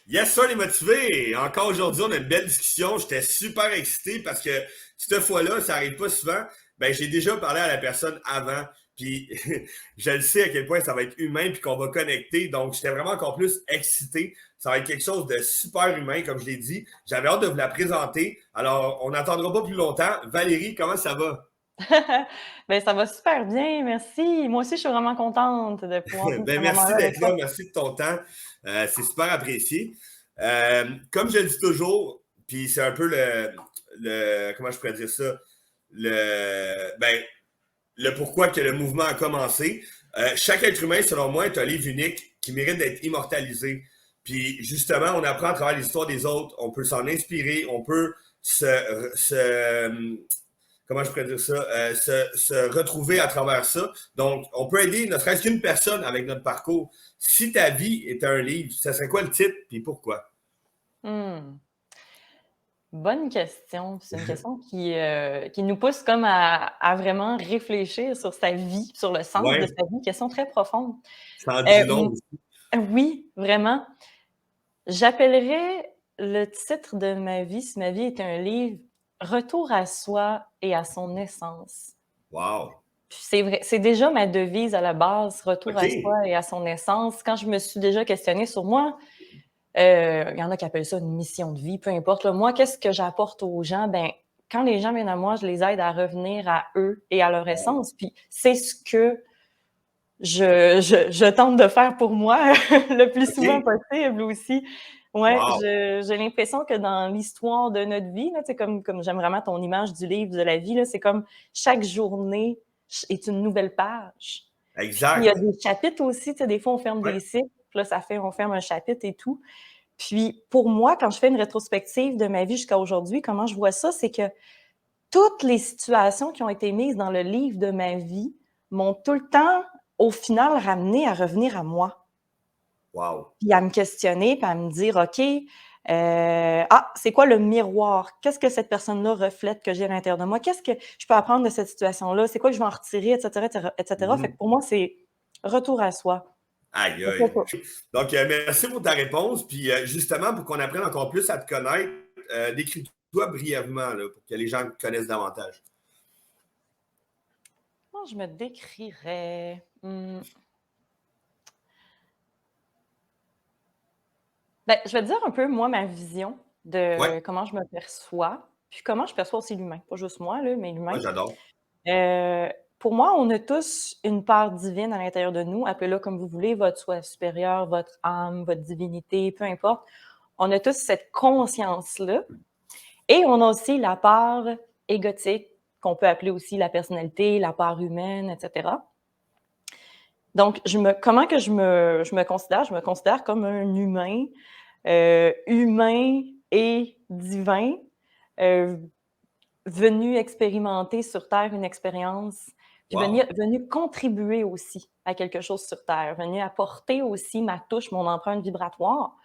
Yes, sir, les motivés! Encore aujourd'hui, on a une belle discussion. J'étais super excité parce que cette fois-là, ça arrive pas souvent. Ben, j'ai déjà parlé à la personne avant, puis je le sais à quel point ça va être humain puis qu'on va connecter. Donc, j'étais vraiment encore plus excité. Ça va être quelque chose de super humain, comme je l'ai dit. J'avais hâte de vous la présenter. Alors, on n'attendra pas plus longtemps. Valérie, comment ça va? Ben, ça va super bien, merci. Moi aussi, je suis vraiment contente de pouvoir vivre ce Ben, merci moment-là avec d'être toi. là, merci de ton temps. C'est super apprécié. Comme je le dis toujours, puis c'est un peu comment je pourrais dire ça, ben, le pourquoi que le mouvement a commencé. Chaque être humain, selon moi, est un livre unique qui mérite d'être immortalisé. Puis justement, on apprend à travers l'histoire des autres, on peut s'en inspirer, on peut comment je pourrais dire ça, se retrouver à travers ça. Donc, on peut aider ne serait-ce qu'une personne avec notre parcours. Si ta vie était un livre, ça serait quoi le titre et pourquoi? Hmm. Bonne question. C'est une question qui nous pousse comme à vraiment réfléchir sur sa vie, sur le sens de Ouais, sa vie. Question très profonde. ça en dit Euh, long. oui, vraiment. J'appellerais le titre de ma vie, si ma vie était un livre, Retour à soi et à son essence. Wow. Puis c'est vrai, c'est déjà ma devise à la base, retour OK. à soi et à son essence. Quand je me suis déjà questionnée sur moi, il y en a qui appellent ça une mission de vie, peu importe. Là. Moi, qu'est-ce que j'apporte aux gens? Ben, quand les gens viennent à moi, je les aide à revenir à eux et à leur essence. Puis c'est ce que je tente de faire pour moi le plus souvent OK. possible aussi. Ouais, Wow. j'ai l'impression que dans l'histoire de notre vie, là, comme j'aime vraiment ton image du livre de la vie, là, c'est comme chaque journée est une nouvelle page. Puis il y a Exact. des chapitres aussi, des fois on ferme Ouais. des cycles, là, on ferme un chapitre et tout. Puis pour moi, quand je fais une rétrospective de ma vie jusqu'à aujourd'hui, comment je vois ça, c'est que toutes les situations qui ont été mises dans le livre de ma vie m'ont tout le temps, au final, ramené à revenir à moi. Wow. Puis à me questionner, puis à me dire, OK, c'est quoi le miroir? Qu'est-ce que cette personne-là reflète que j'ai à l'intérieur de moi? Qu'est-ce que je peux apprendre de cette situation-là? C'est quoi que je vais en retirer, etc., etc., etc. Fait que Mhm. pour moi, c'est retour à soi. Aïe, C'est ça. aïe. Donc, merci pour ta réponse. Puis, justement, pour qu'on apprenne encore plus à te connaître, décris-toi brièvement là, pour que les gens te connaissent davantage. Comment je me décrirais? Ben, je vais te dire un peu, moi, ma vision Ouais, de comment je me perçois, puis comment je perçois aussi l'humain. Pas juste moi, là, mais l'humain. ouais, j'adore. Euh, pour moi, on a tous une part divine à l'intérieur de nous. Appelez-la comme vous voulez, votre soi supérieur, votre âme, votre divinité, peu importe. On a tous cette conscience-là. Et on a aussi la part égotique, qu'on peut appeler aussi la personnalité, la part humaine, etc. Donc, comment que je me considère? Je me considère comme un humain, humain et divin, euh, venu expérimenter sur Terre une expérience, puis Wow. venu contribuer aussi à quelque chose sur Terre, venu apporter aussi ma touche, mon empreinte vibratoire.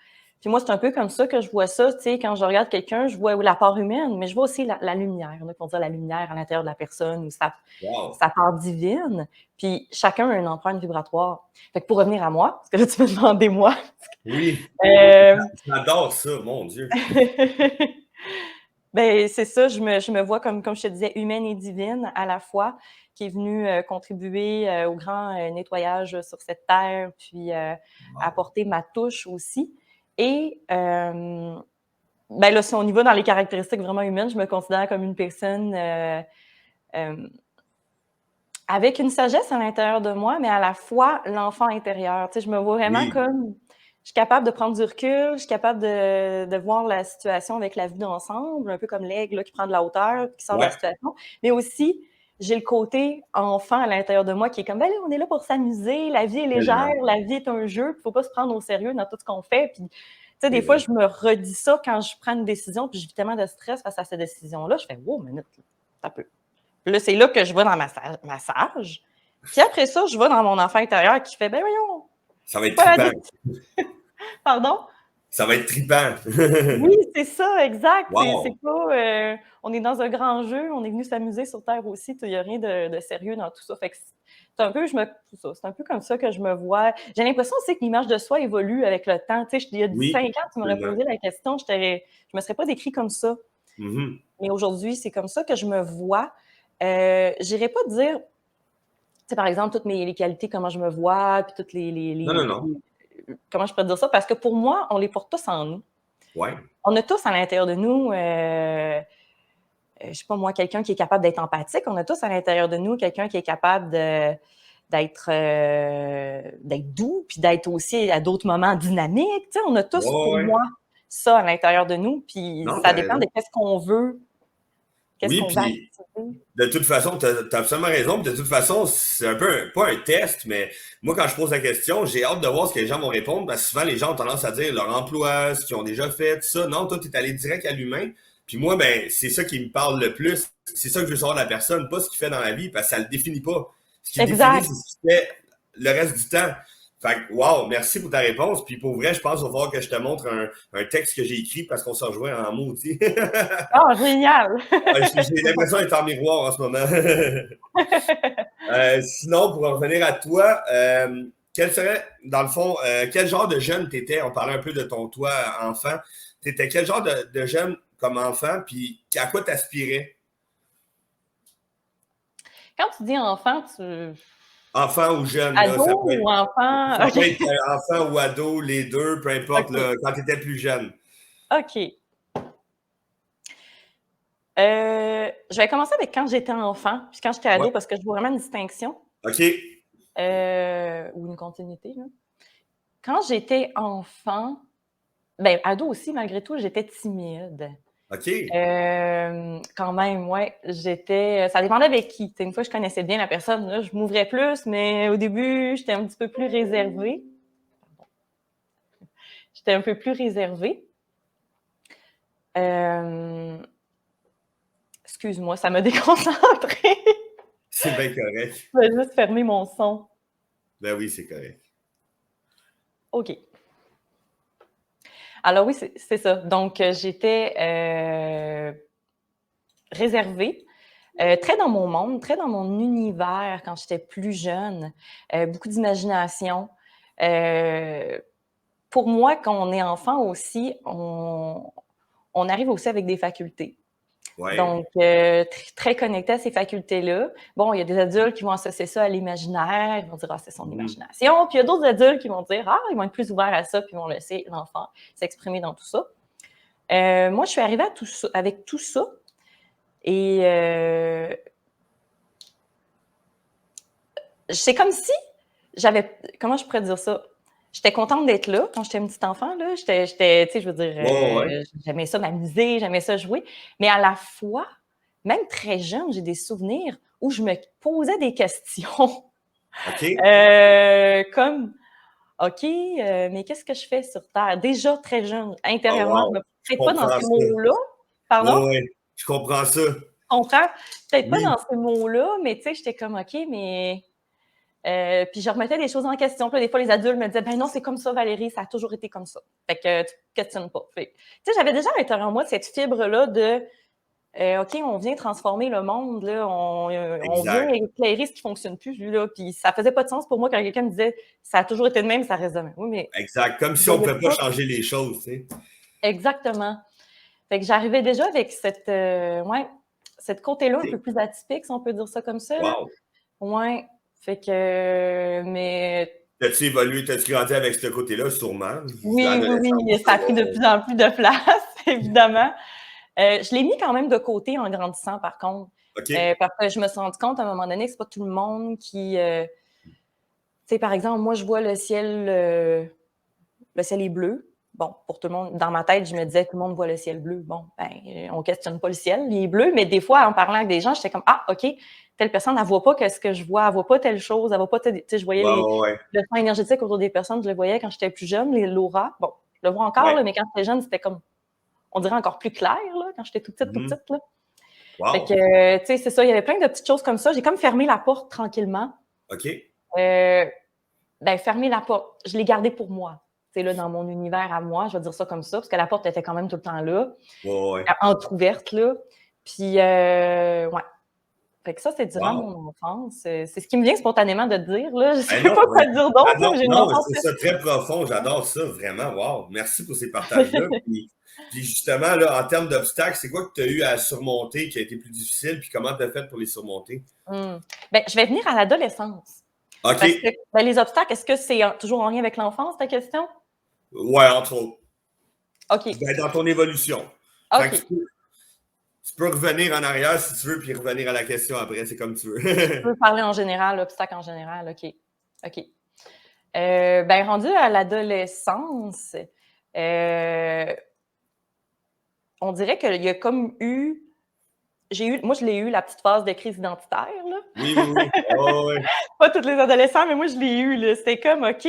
Puis moi, c'est un peu comme ça que je vois ça, tu sais, quand je regarde quelqu'un, je vois la part humaine, mais je vois aussi la lumière. Il y en a qui vont dire la lumière à l'intérieur de la personne ou Wow. sa part divine. Puis chacun a une empreinte vibratoire. Fait que pour revenir à moi, parce que là, tu me demandais moi. Oui, Euh, j'adore ça, mon Dieu. ben, c'est ça, je me vois comme je te disais, humaine et divine à la fois, qui est venue contribuer au grand nettoyage sur cette terre, puis Wow. apporter ma touche aussi. Et ben là, si on y va dans les caractéristiques vraiment humaines, je me considère comme une personne euh, avec une sagesse à l'intérieur de moi, mais à la fois l'enfant intérieur. Tu sais, je me vois vraiment Oui, comme je suis capable de prendre du recul, je suis capable de voir la situation avec la vue d'ensemble, un peu comme l'aigle là, qui prend de la hauteur, qui sort de la ouais, situation. Mais aussi, j'ai le côté enfant à l'intérieur de moi qui est comme, ben là, on est là pour s'amuser, la vie est légère, tellement. la vie est un jeu, il ne faut pas se prendre au sérieux dans tout ce qu'on fait. Puis, tu sais, C'est des fois, vrai. je me redis ça quand je prends une décision, puis j'ai tellement de stress face à cette décision-là. Je fais, wow, minute, ça peut. Puis là, c'est là que je vais dans ma sage. Puis après ça, je vais dans mon enfant intérieur qui fait, ben voyons, Ça va être pas la trippant. décision. Pardon? Ça va être trippant. Oui, C'est ça, exact. C'est Wow! pas, on est dans un grand jeu, on est venu s'amuser sur Terre aussi, il y a rien de sérieux dans tout ça. Fait que c'est un peu c'est un peu comme ça que je me vois. J'ai l'impression aussi que l'image de soi évolue avec le temps. Tu sais, il y a Oui, 5 ans, tu m'aurais absolument. posé la question, je me serais pas décrit comme ça. Mhm. Mais aujourd'hui, c'est comme ça que je me vois. J'irais pas dire, tu sais, par exemple, toutes les qualités, comment je me vois, puis toutes Non, non, non. comment je pourrais dire ça? Parce que pour moi, on les porte tous en nous. Ouais. On a tous à l'intérieur de nous, je sais pas moi, quelqu'un qui est capable d'être empathique. On a tous à l'intérieur de nous quelqu'un qui est capable d'être doux, puis d'être aussi à d'autres moments dynamique. Tu sais, on a tous, Ouais, pour ouais. moi, ça à l'intérieur de nous, puis Non, ça t'as dépend raison. de qu'est-ce qu'on veut, qu'est-ce Oui, qu'on veut puis activer. de toute façon, t'as absolument raison. Puis de toute façon, c'est un peu, pas un test, mais moi, quand je pose la question, j'ai hâte de voir ce que les gens vont répondre, parce que souvent, les gens ont tendance à dire leur emploi, ce qu'ils ont déjà fait, tout ça. Non, toi, t'es allé direct à l'humain. Puis moi, ben, c'est ça qui me parle le plus. C'est ça que je veux savoir de la personne, pas ce qu'il fait dans la vie, parce que ça le définit pas. Ce qui le définit, Exact. c'est ce qu'il fait le reste du temps. Fait que, wow, merci pour ta réponse. Puis pour vrai, je pense qu'il va falloir que je te montre un texte que j'ai écrit parce qu'on se rejoint en maudit. Ah, génial! J'ai l'impression d'être en miroir en ce moment. Sinon, pour en revenir à toi, quel serait, dans le fond, quel genre de jeune t'étais? On parlait un peu de ton toi enfant. T'étais quel genre de jeune comme enfant, puis à quoi t'aspirais? Quand tu dis enfant, Enfant ou jeune, là, ado ou enfant? ça OK. peut être enfant ou ado, les deux, peu importe, OK. là, quand t'étais plus jeune. OK. Je vais commencer avec quand j'étais enfant, puis quand j'étais Ouais. ado, parce que je vois vraiment une distinction, OK. ou une continuité, là. Quand j'étais enfant, ben, ado aussi, malgré tout, j'étais timide. OK. Quand même, ouais, ça dépendait avec qui. Tu sais, une fois que je connaissais bien la personne, là, je m'ouvrais plus, mais au début, j'étais un petit peu plus réservée. J'étais un peu plus réservée. Excuse-moi, ça m'a déconcentrée. C'est bien correct. Je vais juste fermer mon son. Ben oui, c'est correct. OK. Alors oui, c'est ça. Donc, j'étais réservée, très dans mon monde, très dans mon univers quand j'étais plus jeune, beaucoup d'imagination. Pour moi, quand on est enfant aussi, on arrive aussi avec des facultés. Ouais. Donc, très connecté à ces facultés-là. Bon, il y a des adultes qui vont associer ça à l'imaginaire, ils vont dire, ah, c'est son Mhm. imagination. Puis il y a d'autres adultes qui vont dire, ah, ils vont être plus ouverts à ça, puis ils vont laisser l'enfant s'exprimer dans tout ça. Moi, je suis arrivée avec tout ça. Et c'est comme si comment je pourrais dire ça? J'étais contente d'être là quand j'étais une petite enfant, là. Tu sais, je veux dire, Ouais, ouais. j'aimais ça m'amuser, j'aimais ça jouer. Mais à la fois, même très jeune, j'ai des souvenirs où je me posais des questions. OK. Comme, OK, mais qu'est-ce que je fais sur Terre? Déjà très jeune, Oh, intérieurement, je wow. me Je peut-être pas dans comprends ces ça. mots-là. Pardon? Ouais, ouais. Je comprends ça. Comprends? Peut-être pas Oui. dans ces mots-là, mais tu sais, j'étais comme, OK, mais puis je remettais des choses en question. Puis là, des fois, les adultes me disaient, ben non, c'est comme ça, Valérie, ça a toujours été comme ça. Fait que tu te questionnes pas. Fait tu sais, j'avais déjà à l'intérieur de moi cette fibre-là de, OK, on vient transformer le monde, là, on vient Exact. éclairer ce qui fonctionne plus, là. Puis ça faisait pas de sens pour moi quand quelqu'un me disait, ça a toujours été le même, ça reste de même. Oui, mais Exact. Comme je si on voyais ne pouvait pas pas changer les choses, tu sais. exactement. Fait que j'arrivais déjà avec ouais, cette côté-là un peu OK. plus atypique, si on peut dire ça comme ça, là. Wow. Ouais. Fait que, mais T'as-tu évolué, t'as-tu grandi avec ce côté-là, sûrement? oui, oui, oui, L'adolescence. ça a pris de plus en plus de place, évidemment. Je l'ai mis quand même de côté en grandissant, par contre, OK. parce que je me suis rendu compte à un moment donné que c'est pas tout le monde qui, tu sais, par exemple, moi, je vois le ciel est bleu. Bon, pour tout le monde, dans ma tête, je me disais, tout le monde voit le ciel bleu. Bon, ben, on questionne pas le ciel, il est bleu, mais des fois, en parlant avec des gens, j'étais comme, ah, OK, telle personne, elle voit pas ce que je vois, elle voit pas telle chose, elle voit pas, tu sais, je voyais Ouais, ouais, ouais. le champ énergétique autour des personnes, je le voyais quand j'étais plus jeune, l'aura. Bon, je le vois encore, Ouais. là, mais quand j'étais jeune, c'était comme, on dirait encore plus clair, là, quand j'étais tout Mhm. petite, là. Fait que, Wow. tu sais, c'est ça, il y avait plein de petites choses comme ça. J'ai comme fermé la porte tranquillement. OK. Euh, ben, fermé la porte. Je l'ai gardée pour moi. là, dans mon univers à moi, je vais dire ça comme ça, parce que la porte était quand même tout le temps là, Ouais. entrouverte, là. Puis, ouais. Fait que ça, c'est durant Wow. mon enfance. C'est ce qui me vient spontanément de te dire, là. Je sais Non, pas quoi dire d'autre, là, mais j'ai une non, je enfance. trouve ça très profond. J'adore ça, vraiment. Wow. Merci pour ces partages-là. Puis justement, là, en termes d'obstacles, c'est quoi que tu as eu à surmonter qui a été plus difficile? Puis comment tu as fait pour les surmonter? Ben, je vais venir à l'adolescence. OK. Parce que ben, les obstacles, est-ce que c'est toujours en lien avec l'enfance, ta question? Ouais, entre autres. OK. Ben, dans ton évolution. Fait que OK. tu peux revenir en arrière si tu veux, puis revenir à la question après. C'est comme tu veux. Je veux parler en général, l'obstacle en général. OK. OK. Ben, rendu à l'adolescence, on dirait qu'il y a comme eu. Moi, je l'ai eu, la petite phase de crise identitaire, là. Oui, oui, oui. Oh, oui. Pas tous les adolescents, mais moi, je l'ai eu, là. C'était comme, OK,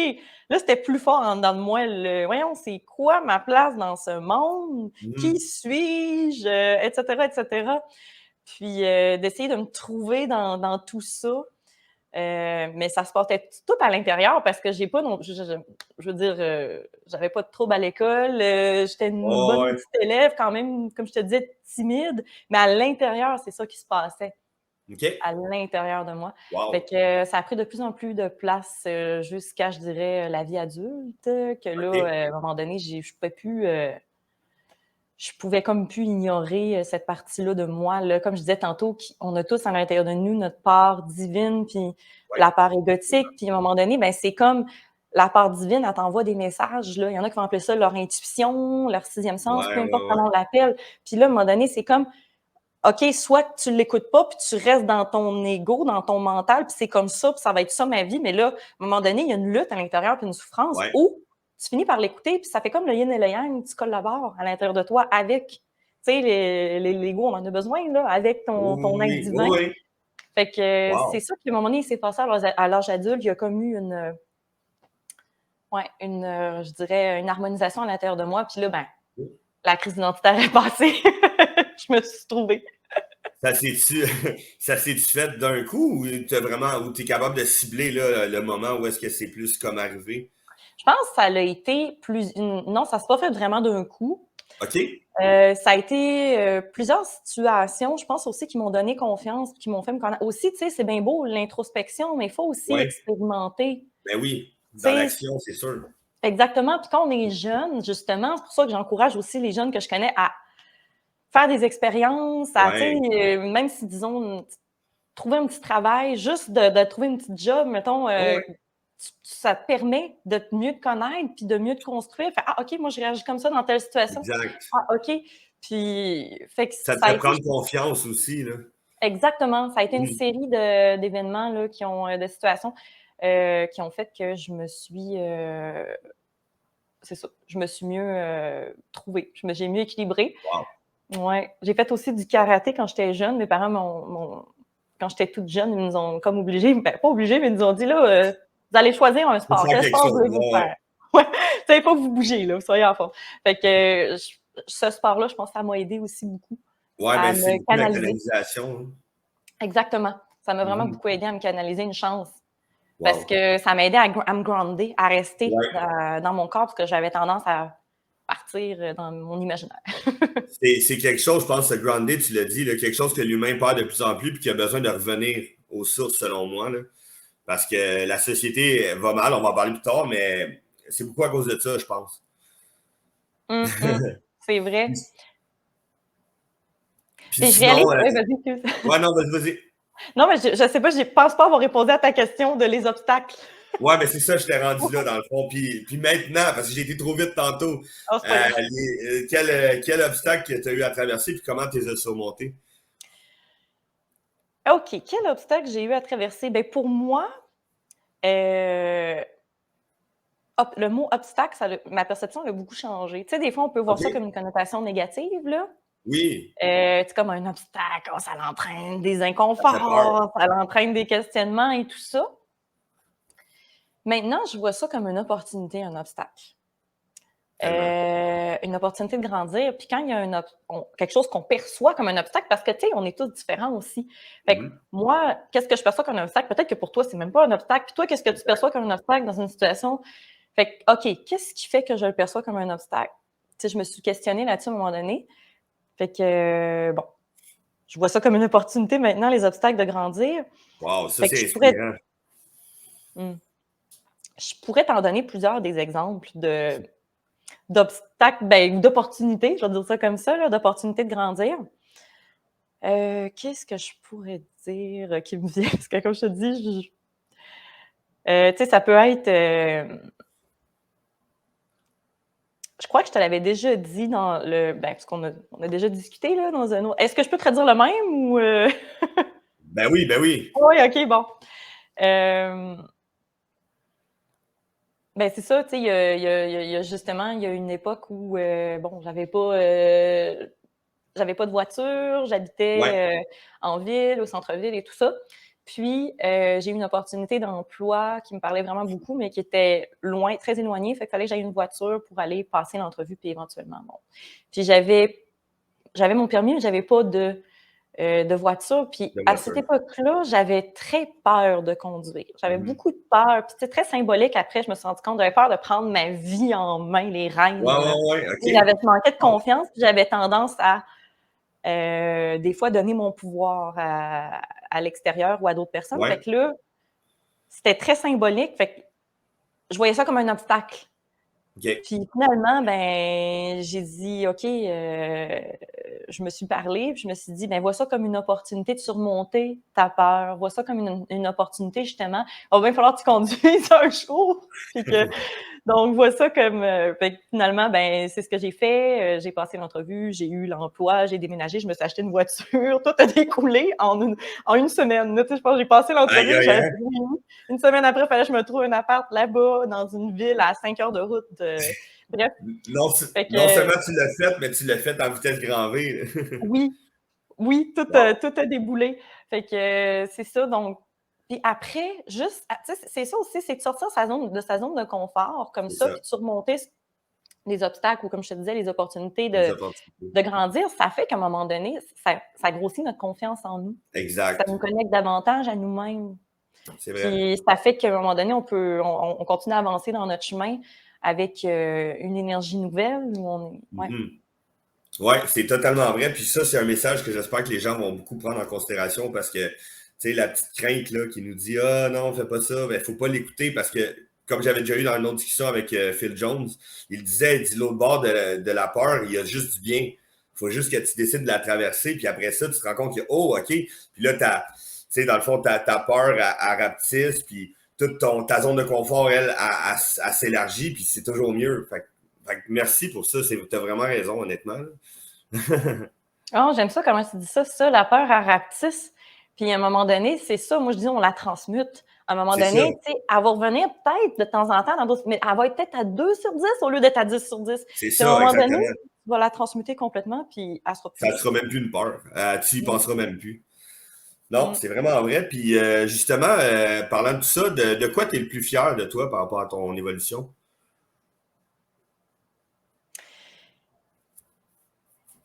là, c'était plus fort en dedans de moi. Voyons, c'est quoi ma place dans ce monde? Qui suis-je? Etc., etc. Puis, d'essayer de me trouver dans tout ça. Mais ça se passait tout à l'intérieur parce que j'ai pas non je veux dire, j'avais pas de trouble à l'école, j'étais une Oh, bonne ouais. petite élève quand même, comme je te disais, timide, mais à l'intérieur, c'est ça qui se passait, OK. à l'intérieur de moi. Fait Wow. que ça a pris de plus en plus de place, jusqu'à, je dirais, la vie adulte, que là, OK. à un moment donné, je pouvais comme plus ignorer cette partie-là de moi. Là. Comme je disais tantôt, on a tous à l'intérieur de nous notre part divine, puis Ouais. la part égotique. Puis à un moment donné, ben, c'est comme la part divine, elle t'envoie des messages. Là. Il y en a qui vont appeler ça leur intuition, leur sixième sens, Ouais, peu ouais, importe ouais. comment on l'appelle. Puis là, à un moment donné, c'est comme, OK, soit tu ne l'écoutes pas, puis tu restes dans ton ego, dans ton mental, puis c'est comme ça, puis ça va être ça ma vie. Mais là, à un moment donné, il y a une lutte à l'intérieur, puis une souffrance, Ouais. où tu finis par l'écouter, puis ça fait comme le yin et le yang, tu collabores à l'intérieur de toi avec, tu sais, l'ego, on en a besoin, là, avec ton être Oui, oui, divin. oui. Fait que c'est Wow. ça, puis à un moment donné, il s'est passé à l'âge adulte, il y a comme eu je dirais, une harmonisation à l'intérieur de moi, puis là, ben, la crise identitaire est passée. Je me suis trouvée. Ça s'est-tu ça s'est-tu fait d'un coup ou t'es capable de cibler là, le moment où est-ce que c'est plus comme arrivé? Je pense que ça l'a été non, ça s'est pas fait vraiment d'un coup. OK. Ça a été, plusieurs situations, je pense aussi qui m'ont donné confiance, qui m'ont fait me connaître. Aussi, tu sais, c'est bien beau l'introspection, mais il faut aussi Ouais. expérimenter. Ben oui, Tu dans sais, l'action, c'est sûr. exactement. Puis quand on est jeune, justement, c'est pour ça que j'encourage aussi les jeunes que je connais à faire des expériences, à, tu sais, Ouais. même si, disons, trouver un petit travail, juste de trouver une petite job, mettons, Ouais. ça te permet de mieux te connaître puis de mieux te construire. Fait, ah, OK, moi, je réagis comme ça dans telle situation. Exact. Ah, OK. Puis, fait que Ça te ça a fait été, prendre confiance aussi, là. exactement, ça a été une Mmh. série d'événements, là, de situations, qui ont fait que c'est ça, je me suis mieux trouvée. J'ai mieux équilibré. Wow. Ouais. J'ai fait aussi du karaté quand j'étais jeune. Mes parents quand j'étais toute jeune, ils nous ont comme obligés, ben pas obligés, mais ils nous ont dit là, vous allez choisir un Faut sport. faire Quel quelque sport chose. voulez-vous Ouais, ouais. faire? Ouais, vous savez pas vous bouger, là, soyez en forme. Fait que ce sport-là, je pense que ça m'a aidé aussi beaucoup Ouais, à ben c'est me beaucoup la canaliser. canalisation, hein. Exactement. Ça m'a vraiment Mmh. beaucoup aidé à me canaliser une chance. Parce Wow. que ça m'a aidé à me grounder, à rester Ouais. dans mon corps, parce que j'avais tendance à partir dans mon imaginaire. C'est quelque chose, je pense, ce grounded, tu l'as dit, là, quelque chose que l'humain perd de plus en plus puis qui a besoin de revenir aux sources, selon moi, là. Parce que la société va mal, on va en parler plus tard, mais c'est beaucoup à cause de ça, je pense. C'est vrai. Puis Et je réalise, sinon, oui, vas-y, excuse. ouais, non, vas-y, vas-y. Non, mais je sais pas, je pense pas avoir répondu à ta question de les obstacles. Ouais, mais c'est ça, je t'ai rendu là, dans le fond. Puis maintenant, parce que j'ai été trop vite tantôt, Oh, c'est pas grave. quel obstacle tu as eu à traverser puis comment tu les as surmontés? OK, quel obstacle j'ai eu à traverser? Ben, pour moi, heu, le mot obstacle, ma perception a beaucoup changé. Tu sais, des fois, on peut voir ça OK? comme une connotation négative, là. Oui, C'est comme un obstacle, oh, ça l'entraîne des ça fait peur. inconforts, ça l'entraîne des questionnements et tout ça. Maintenant, je vois ça comme une opportunité, un obstacle. Tellement. Une opportunité de grandir. Puis quand il y a quelque chose qu'on perçoit comme un obstacle, parce que, tu sais, on est tous différents aussi. Fait que Mhm. moi, qu'est-ce que je perçois comme un obstacle? Peut-être que pour toi, c'est même pas un obstacle. Puis toi, qu'est-ce que tu perçois comme un obstacle dans une situation? Fait que, OK, qu'est-ce qui fait que je le perçois comme un obstacle? Tu sais, je me suis questionnée là-dessus à un moment donné. Fait que, bon, je vois ça comme une opportunité maintenant, les obstacles, de grandir. Wow, ça, Fait que c'est inspirant. hmm, je pourrais t'en donner plusieurs des exemples d'obstacles, ben, ou d'opportunités, je vais dire ça comme ça, là, d'opportunités de grandir. Qu'est-ce que je pourrais dire qui me vient? Parce que comme je te dis, tu sais, ça peut être... je crois que je te l'avais déjà dit dans le... Ben, parce on a déjà discuté là, dans un autre... Est-ce que je peux te redire le même ou... Ben oui, ben oui. Oui, OK, bon. Euh, Ben, c'est ça, tu sais, il y a justement, il y a une époque où, bon, j'avais pas de voiture, Ouais, j'habitais en ville, au centre-ville et tout ça. Puis, j'ai eu une opportunité d'emploi qui me parlait vraiment beaucoup, mais qui était loin, très éloignée. Fait qu'il fallait que j'aille une voiture pour aller passer l'entrevue, puis éventuellement, bon. Puis, j'avais mon permis, mais j'avais pas de voiture. Puis de à cette voiture. époque-là, j'avais très peur de conduire. J'avais Mhm. beaucoup de peur. Puis c'était très symbolique. Après, je me suis rendu compte, j'avais peur de prendre ma vie en main, les Ouais, rênes. ouais, ouais, OK. Je manquais de Wow. confiance. Puis j'avais tendance à, des fois, donner mon pouvoir à l'extérieur ou à d'autres personnes. Fait Ouais, que là, c'était très symbolique. Fait que je voyais ça comme un obstacle. OK. Puis finalement, ben, j'ai dit, OK, je me suis parlé, puis je me suis dit, ben, vois ça comme une opportunité de surmonter ta peur, vois ça comme une opportunité, justement. Il va bien falloir que tu conduises un jour. Puis que, donc, vois ça comme, fait que finalement, ben, c'est ce que j'ai fait. J'ai passé l'entrevue, j'ai eu l'emploi, j'ai déménagé, je me suis acheté une voiture. Tout a découlé en une semaine. Tu sais, je pense que j'ai passé Aïe, l'entrevue, aïe, j'avais hein? fini. Une semaine après, il fallait que je me trouve un appart là-bas, dans une ville à 5 heures de route. Bref, Non, fait non que seulement tu l'as fait, mais tu l'as fait en vitesse grand V. oui, oui, Wow, tout a déboulé. Fait que c'est ça, donc puis après, juste, tu sais, c'est ça aussi, c'est de sortir de sa zone de confort comme c'est ça, ça, puis de surmonter les obstacles ou comme je te disais, les opportunités les opportunités. de grandir. Ça fait qu'à un moment donné, ça grossit notre confiance en nous. Ça Exact, nous connecte davantage à nous-mêmes. c'est vrai. Puis ça fait qu'à un moment donné, on continue à avancer dans notre chemin avec une énergie nouvelle où on est... Ouais. Mhm. Ouais, c'est totalement vrai. Puis ça, c'est un message que j'espère que les gens vont beaucoup prendre en considération parce que, tu sais, la petite crainte là, qui nous dit ah non, fais pas ça, ben, faut pas l'écouter parce que, comme j'avais déjà eu dans une autre discussion avec Phil Jones, il dit l'autre bord de la peur, il y a juste du bien. Il faut juste que tu décides de la traverser. Puis après ça, tu te rends compte que, oh, OK. Puis là, tu sais, dans le fond, ta peur, elle rapetisse. Puis toute ta zone de confort, elle s'élargit. Puis c'est toujours mieux. Fait que merci pour ça. Tu as vraiment raison, honnêtement. Oh, j'aime ça comment tu dis ça. Ça, la peur, elle rapetisse. Puis à un moment donné, c'est ça. Moi, je dis, on la transmute. À un moment C'est ça, donné, tu sais, elle va revenir peut-être de temps en temps dans d'autres, mais elle va être peut-être à 2 sur 10 au lieu d'être à 10 sur 10. c'est Puis à un ça, moment donné, exactement. tu vas la transmuter complètement, puis elle sera plus Ça là. ne sera même plus une peur. Tu y Mm. penseras même plus. Non, Mm. c'est vraiment vrai. Puis justement, parlant de tout ça, de quoi tu es le plus fier de toi par rapport à ton évolution?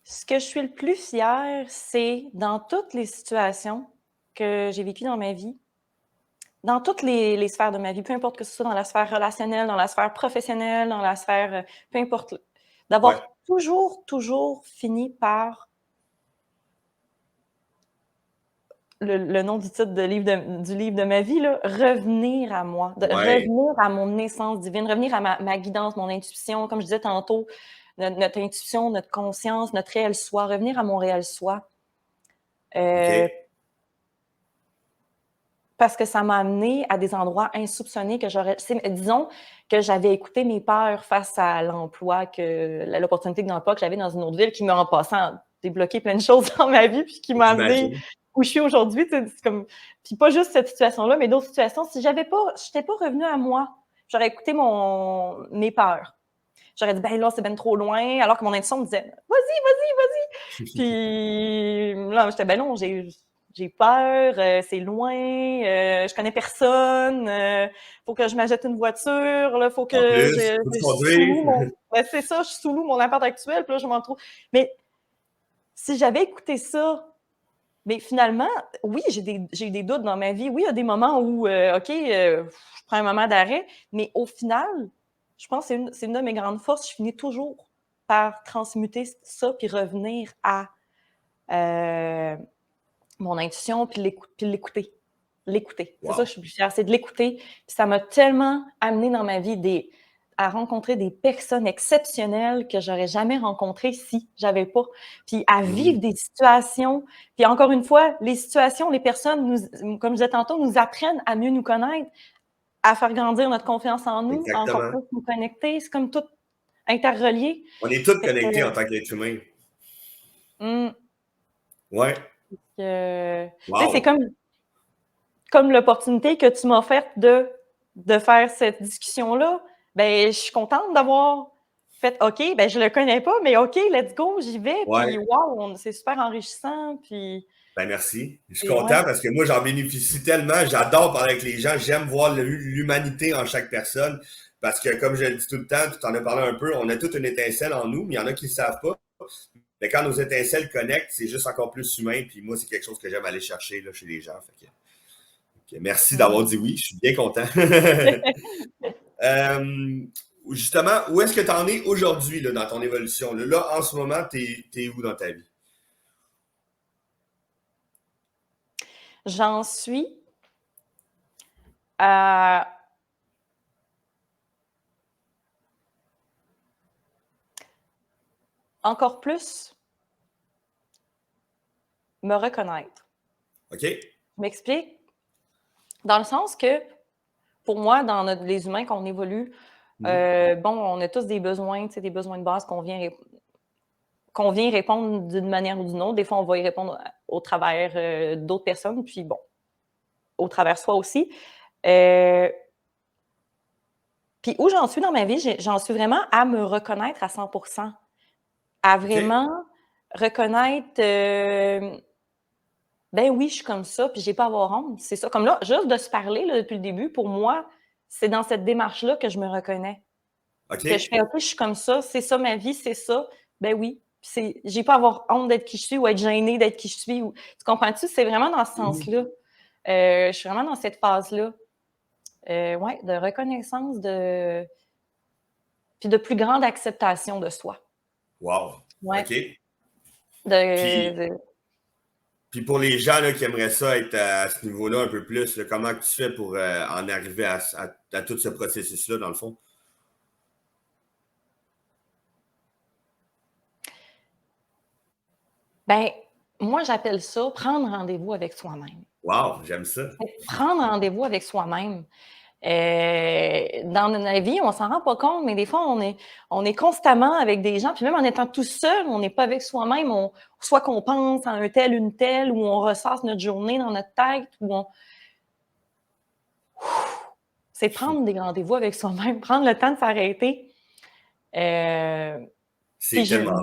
Ce que je suis le plus fière, c'est dans toutes les situations que j'ai vécues dans ma vie, dans toutes les sphères de ma vie, peu importe que ce soit dans la sphère relationnelle, dans la sphère professionnelle, dans la sphère, peu importe, Ouais, d'avoir toujours fini par le nom du titre du livre de ma vie, là, revenir à moi, de ouais, revenir à mon essence divine, revenir à ma guidance, mon intuition, comme je disais tantôt, notre intuition, notre conscience, notre réel soi, revenir à mon réel soi. Euh, OK. Parce que ça m'a amené à des endroits insoupçonnés que disons que j'avais écouté mes peurs face à l'opportunité d'emploi que j'avais dans une autre ville qui m'a en passant débloqué plein de choses dans ma vie puis qui m'a amené J'imagine. où je suis aujourd'hui. C'est comme, puis pas juste cette situation-là, mais d'autres situations. Si je n'étais pas revenue à moi, j'aurais écouté mes peurs. J'aurais dit, ben là, c'est ben trop loin, alors que mon intuition me disait, vas-y. Puis là, j'étais, ben non, j'ai peur, c'est loin, je connais personne, faut que je m'achète une voiture, là, faut En que plus, faut je te sous-loue conduire. ben, c'est ça, je sous-loue mon appart actuel, puis là, je m'en trouve. Mais si j'avais écouté ça, mais finalement, oui, j'ai eu des doutes dans ma vie. Oui, il y a des moments où, OK, je prends un moment d'arrêt, mais au final, je pense que c'est une de mes grandes forces. Je finis toujours par transmuter ça puis revenir à mon intuition puis l'écouter. L'écouter. C'est ça que je suis plus fière, c'est de l'écouter. Puis ça m'a tellement amené dans ma vie à rencontrer des personnes exceptionnelles que j'aurais jamais rencontrées si j'avais pas. Puis à vivre des situations. Puis encore une fois, les situations, les personnes, comme je disais tantôt, nous apprennent à mieux nous connaître, à faire grandir notre confiance en nous, à encore plus nous connecter. C'est comme tout interrelié. On est tous connectés en tant qu'être humain. Ouais. Wow. C'est comme l'opportunité que tu m'as offerte de faire cette discussion-là. Ben, je suis contente d'avoir fait OK, ben je le connais pas, mais OK, let's go, j'y vais. Ouais. Puis wow, c'est super enrichissant. Puis. Ben merci. Je suis content parce que moi, j'en bénéficie tellement. J'adore parler avec les gens. J'aime voir l'humanité en chaque personne. Parce que, comme je le dis tout le temps, tu t'en as parlé un peu, on a toute une étincelle en nous, mais il y en a qui ne savent pas. Mais quand nos étincelles connectent, c'est juste encore plus humain. Puis moi, c'est quelque chose que j'aime aller chercher là, chez les gens. Fait que, merci d'avoir dit oui. Je suis bien content. Justement, où est-ce que tu en es aujourd'hui là, dans ton évolution? Là, en ce moment, tu es où dans ta vie? J'en suis à encore plus me reconnaître. OK. Je m'explique. Dans le sens que, pour moi, dans les humains qu'on évolue, on a tous des besoins de base qu'on vient répondre d'une manière ou d'une autre. Des fois, on va y répondre au travers d'autres personnes, puis bon, au travers soi aussi. Puis où j'en suis dans ma vie, j'en suis vraiment à me reconnaître à 100%. À vraiment reconnaître, ben oui, je suis comme ça, puis j'ai pas à avoir honte. C'est ça. Comme là, juste de se parler là, depuis le début, pour moi, c'est dans cette démarche-là que je me reconnais. Que je fais, OK, je suis comme ça, c'est ça ma vie, c'est ça. Ben oui. J'ai pas à avoir honte d'être qui je suis ou être gênée d'être qui je suis. Tu comprends-tu? C'est vraiment dans ce sens-là. Je suis vraiment dans cette phase-là. De reconnaissance, puis de plus grande acceptation de soi. Wow. Ouais. OK. Puis pour les gens là, qui aimeraient ça être à ce niveau-là un peu plus, là, comment tu fais pour en arriver à tout ce processus-là, dans le fond? Ben, moi, j'appelle ça prendre rendez-vous avec soi-même. Wow, j'aime ça. Prendre rendez-vous avec soi-même. Dans notre vie, on s'en rend pas compte, mais des fois, on est constamment avec des gens, puis même en étant tout seul, on n'est pas avec soi-même. Soit qu'on pense à un tel, une telle, ou on ressasse notre journée dans notre tête, ou c'est prendre des rendez-vous avec soi-même, prendre le temps de s'arrêter. C'est tellement...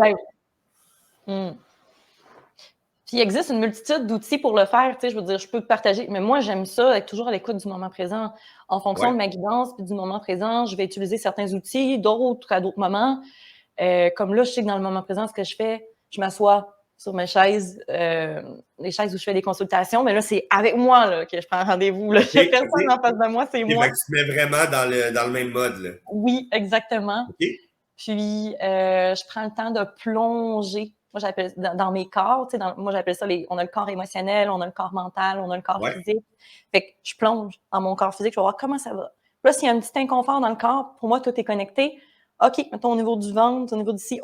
Puis il existe une multitude d'outils pour le faire, tu sais, je veux dire, je peux partager, mais moi, j'aime ça, être toujours à l'écoute du moment présent. En fonction de ma guidance puis du moment présent, je vais utiliser certains outils, d'autres à d'autres moments. Comme là, je sais que dans le moment présent, ce que je fais, je m'assois sur mes chaises, les chaises où je fais des consultations, mais là, c'est avec moi là, que je prends rendez-vous. Il n'y a personne en face de moi, c'est moi. Tu te mets vraiment dans le même mode. Là. Oui, exactement. Okay. Puis, je prends le temps de plonger. Moi, j'appelle dans mes corps, tu sais, moi, j'appelle ça on a le corps émotionnel, on a le corps mental, on a le corps physique. Fait que je plonge dans mon corps physique, je vais voir comment ça va. Là, s'il y a un petit inconfort dans le corps, pour moi, tout est connecté. OK, mettons au niveau du ventre, au niveau d'ici,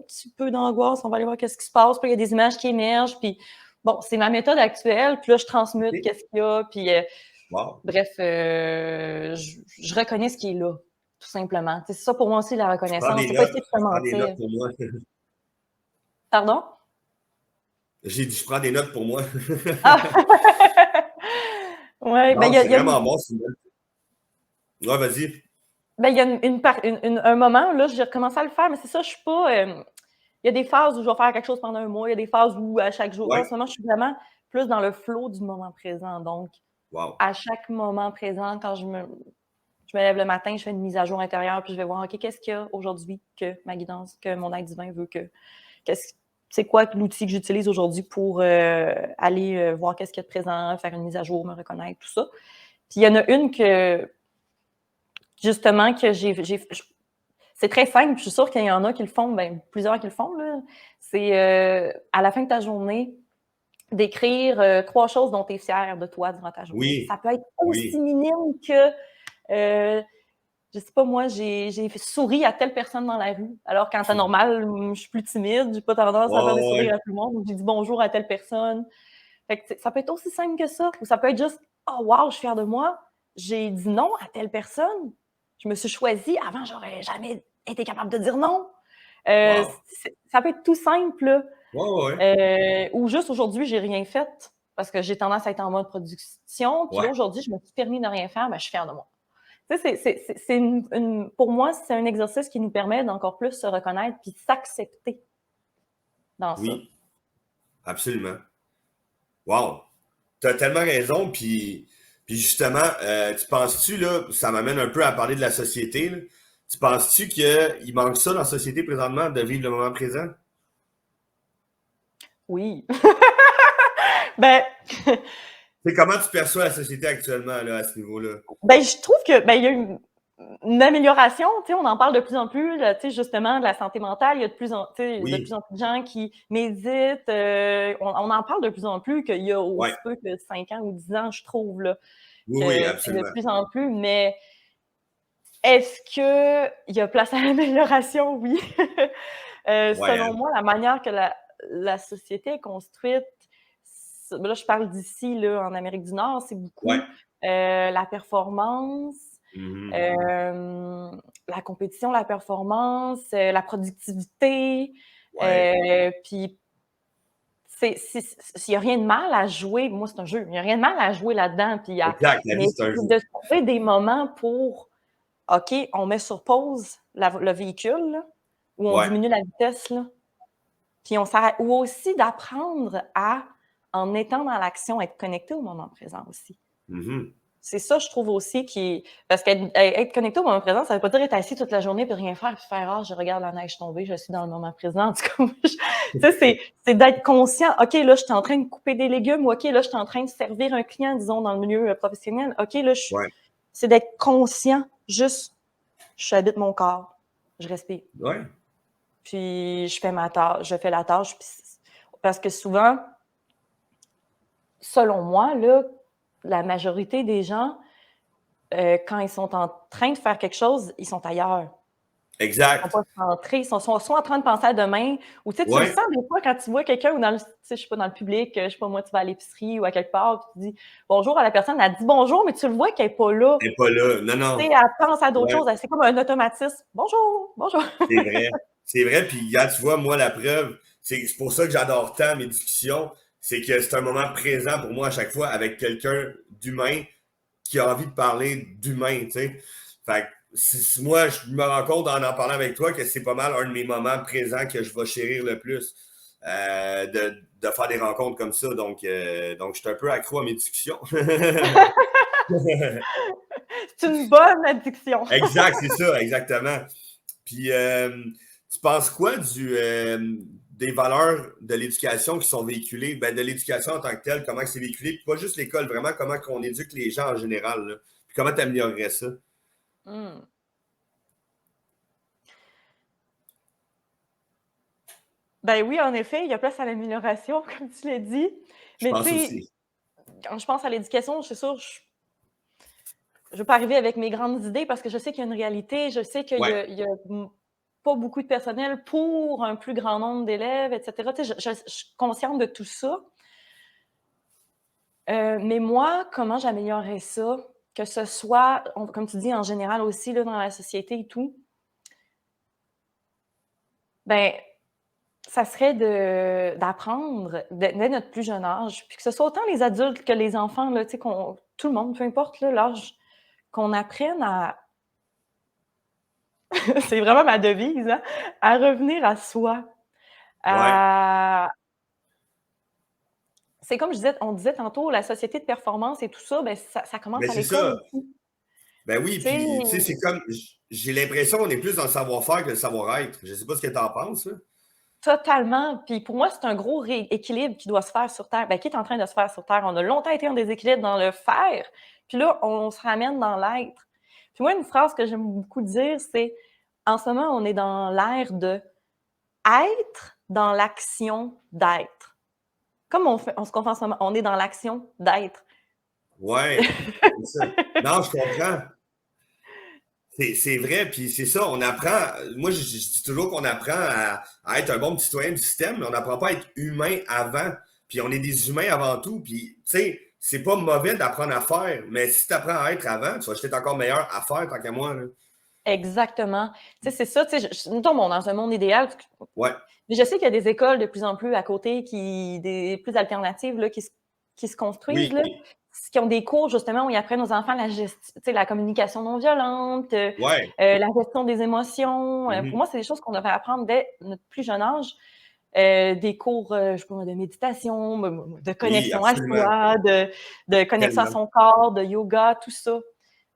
petit peu d'angoisse, on va aller voir qu'est-ce qui se passe. Puis il y a des images qui émergent, puis bon, c'est ma méthode actuelle. Puis là, je transmute qu'est-ce qu'il y a, puis bref, je reconnais ce qui est là, tout simplement. C'est ça pour moi aussi, la reconnaissance. C'est pas essayer de se mentir. Pour moi. Pardon? J'ai dit, je prends des notes pour moi. Ouais, ben, c'est vraiment bon. Ouais, vas-y. Ben, il y a un moment, là, j'ai recommencé à le faire, mais c'est ça, je suis pas... il y a des phases où je vais faire quelque chose pendant un mois, il y a des phases où à chaque jour... En ce moment, je suis vraiment plus dans le flow du moment présent. Donc, à chaque moment présent, quand je me lève le matin, je fais une mise à jour intérieure, puis je vais voir, OK, qu'est-ce qu'il y a aujourd'hui que ma guidance, que mon aide divin veut que... C'est quoi l'outil que j'utilise aujourd'hui pour aller voir qu'est-ce qu'il y a de présent, faire une mise à jour, me reconnaître, tout ça. Puis il y en a une que, justement, que c'est très simple. Je suis sûre qu'il y en a qui le font, ben, plusieurs qui le font, là. C'est à la fin de ta journée, d'écrire 3 choses dont tu es fier de toi durant ta journée. Oui, Ça peut être aussi oui. minime que, je sais pas moi, j'ai souri à telle personne dans la rue. Alors qu'en temps normal, je suis plus timide, j'ai pas tendance à faire des Ouais, sourires ouais. à tout le monde. J'ai dit bonjour à telle personne. Fait que ça peut être aussi simple que ça. Ou ça peut être juste oh wow, je suis fière de moi. J'ai dit non à telle personne. Je me suis choisie. Avant, j'aurais jamais été capable de dire non. Wow. Ça peut être tout simple. Ouais, ouais. Ou juste aujourd'hui, j'ai rien fait parce que j'ai tendance à être en mode production. Puis là, Ouais. aujourd'hui, je me suis permis de rien faire, ben, je suis fière de moi. Tu sais, pour moi, c'est un exercice qui nous permet d'encore plus se reconnaître puis s'accepter dans ça. Oui, absolument. Wow. Tu as tellement raison, puis justement, tu penses-tu, là, ça m'amène un peu à parler de la société, là. Tu penses-tu qu'il manque ça dans la société présentement, de vivre le moment présent? Oui. Ben, C'est comment tu perçois la société actuellement, là, à ce niveau-là? ben, je trouve que ben, il y a une amélioration, tu sais, on en parle de plus en plus, là, tu sais, justement, de la santé mentale. Il y a de plus Oui, en plus de gens qui méditent. On en parle de plus en plus qu'il y a ouais. aussi peu que 5 ans ou 10 ans, je trouve, là, Oui, oui, que c'est de absolument. plus en plus. Mais est-ce qu'il y a place à l'amélioration? Oui. Ouais, Selon moi, la manière que la société est construite, là, je parle d'ici, là, en Amérique du Nord, c'est ouais. beaucoup la performance, Mhm. la compétition, la performance, la productivité. Ouais. Puis, il n'y a rien de mal à jouer. Moi, c'est un jeu. Il n'y a rien de mal à jouer là-dedans. Exact, la Mais vie, c'est un jeu. de trouver des moments pour OK, on met sur pause le véhicule, là, ou on Ouais. diminue la vitesse, là, puis on s'arrête. Ou aussi d'apprendre à, en étant dans l'action, être connecté au moment présent aussi. Mhm. C'est ça, je trouve aussi qui parce qu'être connecté au moment présent, ça veut pas dire être assis toute la journée puis rien faire puis faire: «Ah, je regarde la neige tomber, je suis dans le moment présent». En tout cas, moi, tu sais, c'est d'être conscient. OK, là, je suis en train de couper des légumes. Ou OK, là, je suis en train de servir un client, disons, dans le milieu professionnel. OK, là, Ouais. c'est d'être conscient. Juste, je habite mon corps, je respire. Ouais. Puis je fais ma tâche, je fais la tâche. Parce que souvent, selon moi, là, la majorité des gens, quand ils sont en train de faire quelque chose, ils sont ailleurs. Ils sont Exact. pas centrés, ils sont soit en train de penser à demain, ou tu sais, tu le Ouais. sens des fois quand tu vois quelqu'un ou dans le, tu sais, je sais pas, dans le public, je sais pas moi, tu vas à l'épicerie ou à quelque part, puis tu dis bonjour à la personne, elle dit bonjour, mais tu le vois qu'elle est pas là. Elle n'est pas là. Non, Tu non. sais, elle pense à d'autres Ouais. choses, c'est comme un automatisme. Bonjour, bonjour. C'est vrai. C'est vrai. Puis, gars, tu vois, moi, la preuve, c'est pour ça que j'adore tant mes discussions. C'est que c'est un moment présent pour moi à chaque fois avec quelqu'un d'humain qui a envie de parler d'humain, tu sais. Fait que moi, je me rends compte en parlant avec toi que c'est pas mal un de mes moments présents que je vais chérir le plus. De faire des rencontres comme ça. Donc je suis un peu accro à mes discussions. C'est une bonne addiction. Exact, c'est ça, exactement. Puis, tu penses quoi des valeurs de l'éducation qui sont véhiculées, ben, de l'éducation en tant que telle, comment c'est véhiculé, puis pas juste l'école, vraiment comment on éduque les gens en général, là. Puis comment tu améliorerais ça? Hmm. Ben oui, en effet, il y a place à l'amélioration, comme tu l'as dit. Je Mais tu pense sais, aussi. quand je pense à l'éducation, c'est sûr, je veux pas arriver avec mes grandes idées parce que je sais qu'il y a une réalité, je sais Ouais, il y a pas beaucoup de personnel pour un plus grand nombre d'élèves, etc. Tu sais, je suis consciente de tout ça. Mais moi, comment j'améliorerais ça? Que ce soit, comme tu dis, en général aussi, là, dans la société et tout, ben, ça serait d'apprendre dès notre plus jeune âge, puis que ce soit autant les adultes que les enfants, là, tu sais, tout le monde, peu importe là, l'âge, qu'on apprenne à c'est vraiment ma devise, hein, à revenir à soi, ouais. à c'est comme on disait tantôt, la société de performance et tout ça, ben ça commence Mais à c'est l'école ça. aussi. Ben oui, Tu sais, puis tu sais, c'est comme, j'ai l'impression qu'on est plus dans le savoir-faire que le savoir-être. Je sais pas ce que tu en penses, là. totalement. Puis pour moi, c'est un gros rééquilibre qui doit se faire sur Terre, ben, qui est en train de se faire sur Terre. On a longtemps été en déséquilibre dans le faire, puis là, on se ramène dans l'être. Puis moi, une phrase que j'aime beaucoup dire, c'est En ce moment, on est dans l'ère de être dans l'action d'être. Comme on se fait en ce moment, on est dans l'action d'être. Ouais, c'est ça. Non, je comprends. C'est vrai, puis c'est ça, on apprend. Moi, je dis toujours qu'on apprend à être un bon petit citoyen du système, mais on n'apprend pas à être humain avant. Puis on est des humains avant tout. Puis, tu sais, c'est pas mauvais d'apprendre à faire, mais si tu apprends à être avant, tu vas être encore meilleur à faire tant qu'à moi. Là. Exactement. Tu sais, c'est ça, tu sais, mettons, bon, dans un monde idéal, Ouais. mais je sais qu'il y a des écoles de plus en plus à côté, des plus alternatives, là, qui se construisent, Oui. là, qui ont des cours, justement, où ils apprennent aux enfants la communication non violente, Ouais. la gestion des émotions. Pour Mhm. moi, c'est des choses qu'on devrait apprendre dès notre plus jeune âge. Des cours, je sais pas, de méditation, de Oui, connexion à absolument. soi, de connexion à Tellement. son corps, de yoga, tout ça.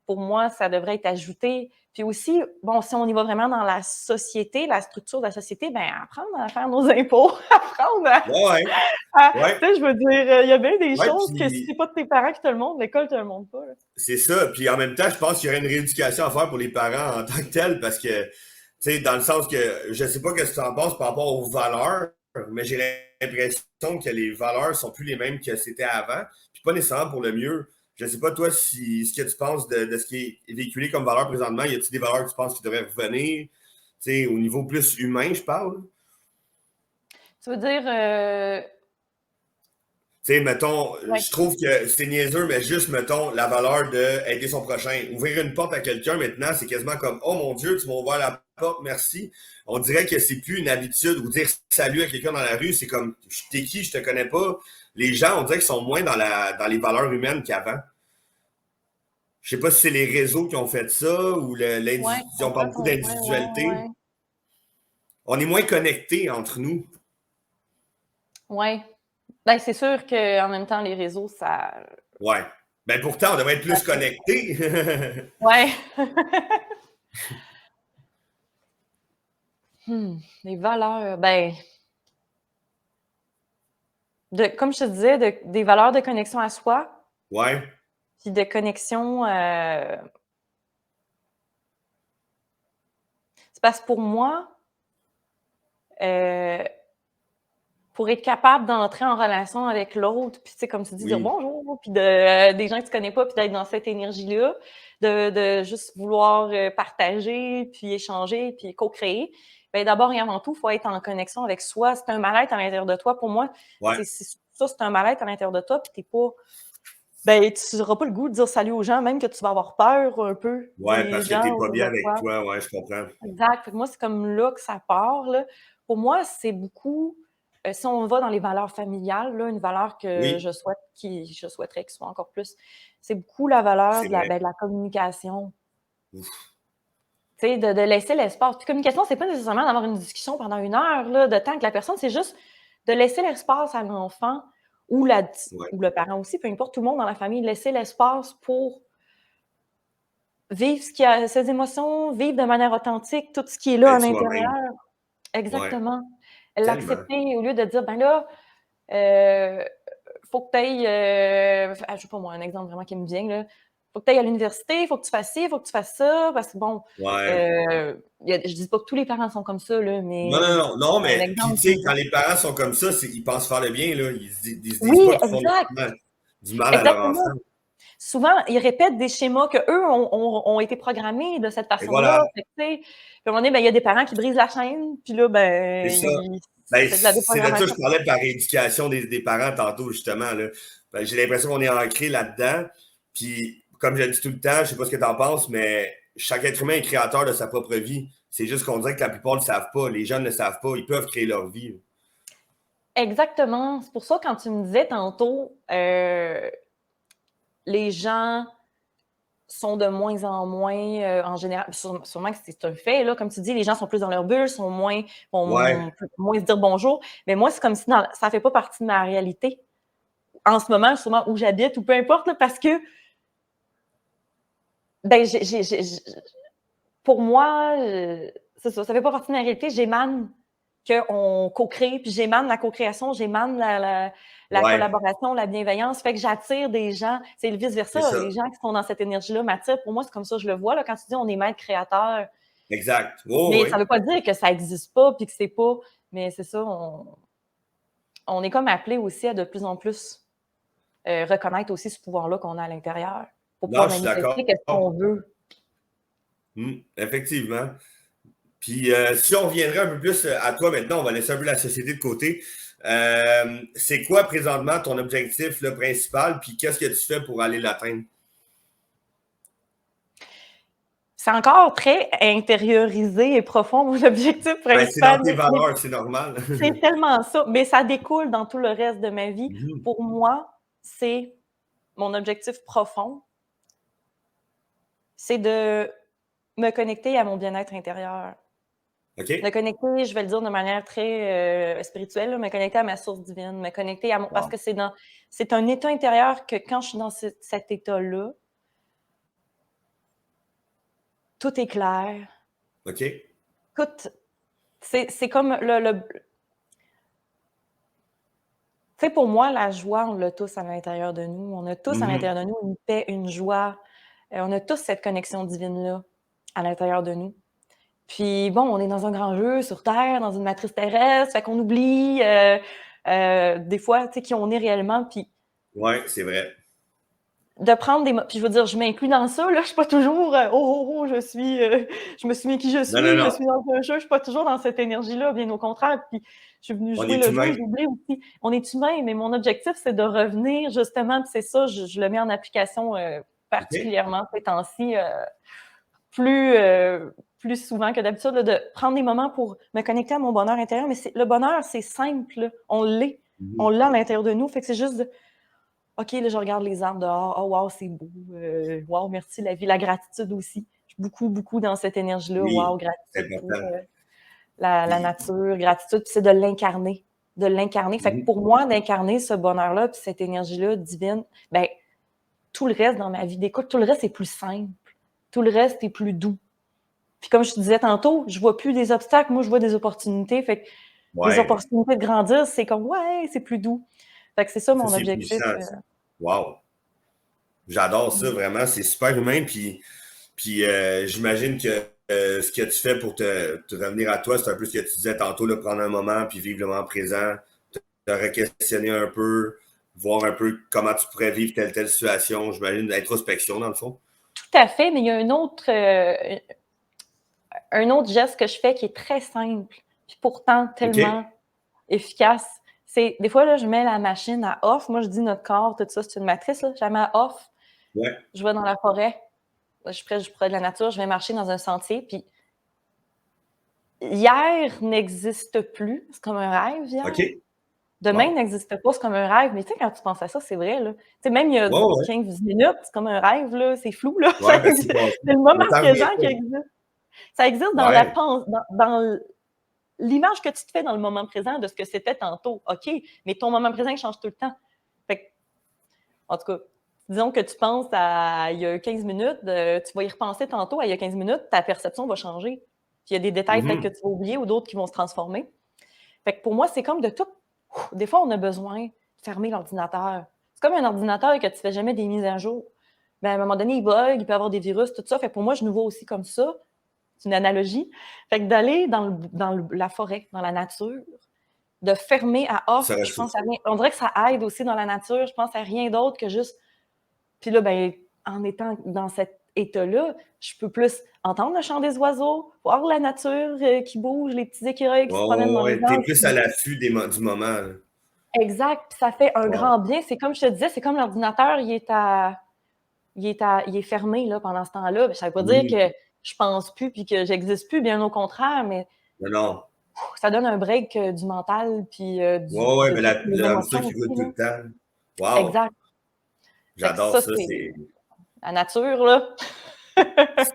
Pour moi, ça devrait être ajouté. Puis aussi, bon, si on y va vraiment dans la société, la structure de la société, ben apprendre à faire nos impôts, apprendre Ouais, ouais. tu sais, je veux dire, il y a bien des Ouais, choses que si c'est puis pas de tes parents qui te le montrent, l'école te le montre pas, là. c'est ça. Puis en même temps, je pense qu'il y aurait une rééducation à faire pour les parents en tant que tel, parce que, tu sais, dans le sens que je sais pas ce que tu en penses par rapport aux valeurs, mais j'ai l'impression que les valeurs sont plus les mêmes que c'était avant, puis pas nécessairement pour le mieux. Je sais pas, toi, si ce que tu penses de ce qui est véhiculé comme valeur présentement, y a-t-il des valeurs que tu penses qui devraient revenir, tu sais, au niveau plus humain, je parle? Tu veux dire, Tu sais, mettons, ouais. je trouve que c'est niaiseux, mais juste, mettons, la valeur d'aider son prochain. Ouvrir une porte à quelqu'un, maintenant, c'est quasiment comme, oh mon Dieu, tu m'as ouvert la porte, merci. On dirait que c'est plus une habitude, ou dire salut à quelqu'un dans la rue, c'est comme, t'es qui, je te connais pas. Les gens, on dirait qu'ils sont moins dans les valeurs humaines qu'avant. Je sais pas si c'est les réseaux qui ont fait ça, ou Ouais, je on parle comprends beaucoup ton point, d'individualité. On est moins connectés entre nous. ouais. Ben, c'est sûr qu'en même temps, les réseaux, ça Ouais. Ben pourtant, on devrait être plus connectés. ouais. Les valeurs, ben, comme je te disais, des valeurs de connexion à soi, Ouais, puis de connexion, c'est parce que pour moi, heu, pour être capable d'entrer en relation avec l'autre, puis tu sais, comme tu dis, dire oui. bonjour, puis des gens que tu connais pas, puis d'être dans cette énergie-là, de juste vouloir, partager, puis échanger, puis co-créer. Ben d'abord et avant tout, il faut être en connexion avec soi. C'est un mal-être à l'intérieur de toi. Pour moi, Ouais. c'est un mal-être à l'intérieur de toi, puis t'es pas ben, tu n'auras pas le goût de dire salut aux gens, même que tu vas avoir peur un peu Ouais, des parce que gens t'es pas autour bien de avec toi. toi, ouais, je comprends. Exact. Fait que moi, c'est comme là que ça part, là. Pour moi, c'est beaucoup, si on va dans les valeurs familiales, là, une valeur que Oui, je souhaiterais qu'il soit encore plus, c'est beaucoup la valeur c'est vrai. de la communication. Ouf. Tu sais, de laisser l'espace. Puis communication, c'est pas nécessairement d'avoir une discussion pendant 1 heure, là, de temps avec la personne, c'est juste de laisser l'espace à l'enfant Ouais, ou le parent aussi, peu importe, tout le monde dans la famille, laisser l'espace pour vivre ce qu'il y a ses émotions, vivre de manière authentique tout ce qui est là à être l'intérieur. soi-même. Ouais, Exactement. tellement. L'accepter au lieu de dire: «Ben là, faut que tu ailles, je sais pas moi, un exemple vraiment qui me vient là. Faut que tu ailles à l'université, faut que tu fasses ci, faut que tu fasses ça», parce que bon, Ouais. je dis pas que tous les parents sont comme ça là, Non, non, mais non, non, un mais puis exemple tu qui me sais, quand vient. les parents sont comme ça, ils pensent faire le bien, là. Ils se disent Oui, pas qu'ils font exact, du mal à leur exactement. enfant. Souvent, ils répètent des schémas qu'eux ont été programmés de cette Et façon-là. voilà, Fait que, tu sais, puis à un moment donné, ben, il y a des parents qui brisent la chaîne, puis là, c'est ben, ça. Ben, c'est de la c'est de ça que je déprogrammation. parlais par éducation des parents tantôt, justement, là. Ben, j'ai l'impression qu'on est ancré là-dedans. Puis, comme je le dis tout le temps, je sais pas ce que tu en penses, mais chaque être humain est créateur de sa propre vie. C'est juste qu'on dirait que la plupart ne le savent pas. Les jeunes ne le savent pas. Ils peuvent créer leur vie. Exactement. C'est pour ça, quand tu me disais tantôt, les gens sont de moins en moins, en général, sûrement que c'est un fait, là, comme tu dis, les gens sont plus dans leur bulle, Ouais, vont moins se dire bonjour. Mais moi, c'est comme si ça fait pas partie de ma réalité. En ce moment, sûrement où j'habite ou peu importe, là, parce que, ben, pour moi, c'est ça, ça fait pas partie de ma réalité. J'émane qu'on co-crée, puis j'émane la co-création, j'émane la ouais, collaboration, la bienveillance. Fait que j'attire des gens. C'est le c'est vice-versa. ça. Les gens qui sont dans cette énergie-là m'attirent. Pour moi, c'est comme ça que je le vois. Là, quand tu dis on est maître créateur, Exact. Oh, Mais oui. ça veut pas dire que ça existe pas, puis que c'est pas... Mais c'est ça, on est comme appelé aussi à de plus en plus reconnaître aussi ce pouvoir-là qu'on a à l'intérieur pour Non, pouvoir je suis manifester d'accord. qu'est-ce qu'on veut. Effectivement. Puis si on reviendrait un peu plus à toi maintenant, on va laisser un peu la société de côté. C'est quoi présentement ton objectif là, principal, puis qu'est-ce que tu fais pour aller l'atteindre? C'est encore très intériorisé et profond, mon objectif Ben, c'est dans principal. tes Mais valeurs, c'est normal. c'est tellement ça. Mais ça découle dans tout le reste de ma vie. Mhm. Pour moi, c'est mon objectif profond, c'est de me connecter à mon bien-être intérieur. Me OK? connecter, je vais le dire de manière très spirituelle, là, me connecter à ma source divine, me connecter à mon... Parce Wow. que c'est un état intérieur que quand je suis dans cet état-là, tout est clair. OK? Écoute, c'est comme tu sais, pour moi, la joie, on l'a tous à l'intérieur de nous. On a tous à Mhm. l'intérieur de nous une paix, une joie. On a tous cette connexion divine-là à l'intérieur de nous. Puis bon, on est dans un grand jeu sur Terre, dans une matrice terrestre, fait qu'on oublie des fois, tu sais, qui on est réellement. Puis Ouais, c'est vrai. de prendre des... Puis je veux dire, je m'inclus dans ça, là. Je suis pas toujours je me souviens qui je Non, non, suis, je non. suis dans un jeu. Je suis pas toujours dans cette énergie-là, bien au contraire. Puis je suis venue On jouer est le jeu, humain. j'oublie aussi. On est humain, mais mon objectif, c'est de revenir, justement, puis c'est ça, je le mets en application OK? particulièrement ces temps-ci, plus, plus souvent que d'habitude, là, de prendre des moments pour me connecter à mon bonheur intérieur. Mais le bonheur, c'est simple, là. On l'est. On Mhm. l'a à l'intérieur de nous. Fait que c'est juste de OK, là, je regarde les arbres dehors. Oh, wow, c'est beau. Wow, merci la vie. La gratitude aussi. Je suis beaucoup, beaucoup dans cette énergie-là. Wow, Oui, c'est gratitude pour important. la Puis, nature, gratitude. Puis c'est de l'incarner. De l'incarner. Fait que mhm. pour moi, d'incarner ce bonheur-là, puis cette énergie-là divine, ben tout le reste dans ma vie d'écoute, tout le reste est plus simple. Tout le reste est plus doux. Puis comme je te disais tantôt, je vois plus des obstacles, moi, je vois des opportunités. Fait que les Ouais, opportunités de grandir, c'est comme, ouais, c'est plus doux. Fait que c'est ça ça, mon c'est objectif. puissant. Ça. Wow. J'adore ça, vraiment. C'est super humain. Puis j'imagine que ce que tu fais pour te revenir à toi, c'est un peu ce que tu disais tantôt, là, prendre un moment, puis vivre le moment présent, te re-questionner un peu, voir un peu comment tu pourrais vivre telle situation. J'imagine l'introspection, dans le fond. Tout à fait, mais il y a un autre geste que je fais qui est très simple, puis pourtant OK? tellement efficace. C'est des fois, là, je mets la machine à off. Moi, je dis notre corps, tout ça, c'est une matrice. Là. Je la mets à off. Ouais. Je vais dans la forêt. Je suis près de la nature. Je vais marcher dans un sentier. Puis hier n'existe plus. C'est comme un rêve, hier. OK? Demain Bon. n'existe pas. C'est comme un rêve. Mais tu sais, quand tu penses à ça, c'est vrai. Là. Tu sais, même il y a Ouais, ouais. 15 minutes, c'est comme un rêve. Là. C'est flou. Là. Ouais, ben c'est passé. C'est le moment Le temps revient présent qui pas. existe. Ça existe dans la Ouais. pensée, dans l'image que tu te fais dans le moment présent de ce que c'était tantôt. OK, mais ton moment présent, il change tout le temps. Fait que, en tout cas, disons que tu penses à il y a 15 minutes, tu vas y repenser tantôt à il y a 15 minutes, ta perception va changer. Puis il y a des détails peut-être que Mhm. tu vas oublier ou d'autres qui vont se transformer. Fait que pour moi, c'est comme de tout. Des fois, on a besoin de fermer l'ordinateur. C'est comme un ordinateur que tu ne fais jamais des mises à jour. Ben, à un moment donné, il bug, il peut avoir des virus, tout ça. Fait que pour moi, je nous vois aussi comme ça. C'est une analogie. Fait que d'aller dans la forêt, dans la nature, de fermer à Se off, je pense à ressourcer. rien. On dirait que ça aide aussi dans la nature. Je pense à rien d'autre que juste. Puis là, ben, en étant dans cet état-là, je peux plus entendre le chant des oiseaux, voir la nature qui bouge, les petits écureuils qui se Ouais, promènent ouais, dans les ouais. T'es arbres. plus à l'affût du moment. Là. Exact. Puis ça fait un Wow. grand bien. C'est comme je te disais, c'est comme l'ordinateur, il est fermé là, pendant ce temps-là. Ça ne veut pas dire Mhm. que je pense plus puis que j'existe plus, bien au contraire, mais Non, non. ça donne un break du mental puis Ouais, ouais, de mais toutes les ça émotions qui roule aussi. tout Là. le temps. Wow. Exact. Fait que J'adore ça, ça. c'est la nature, là. Ben,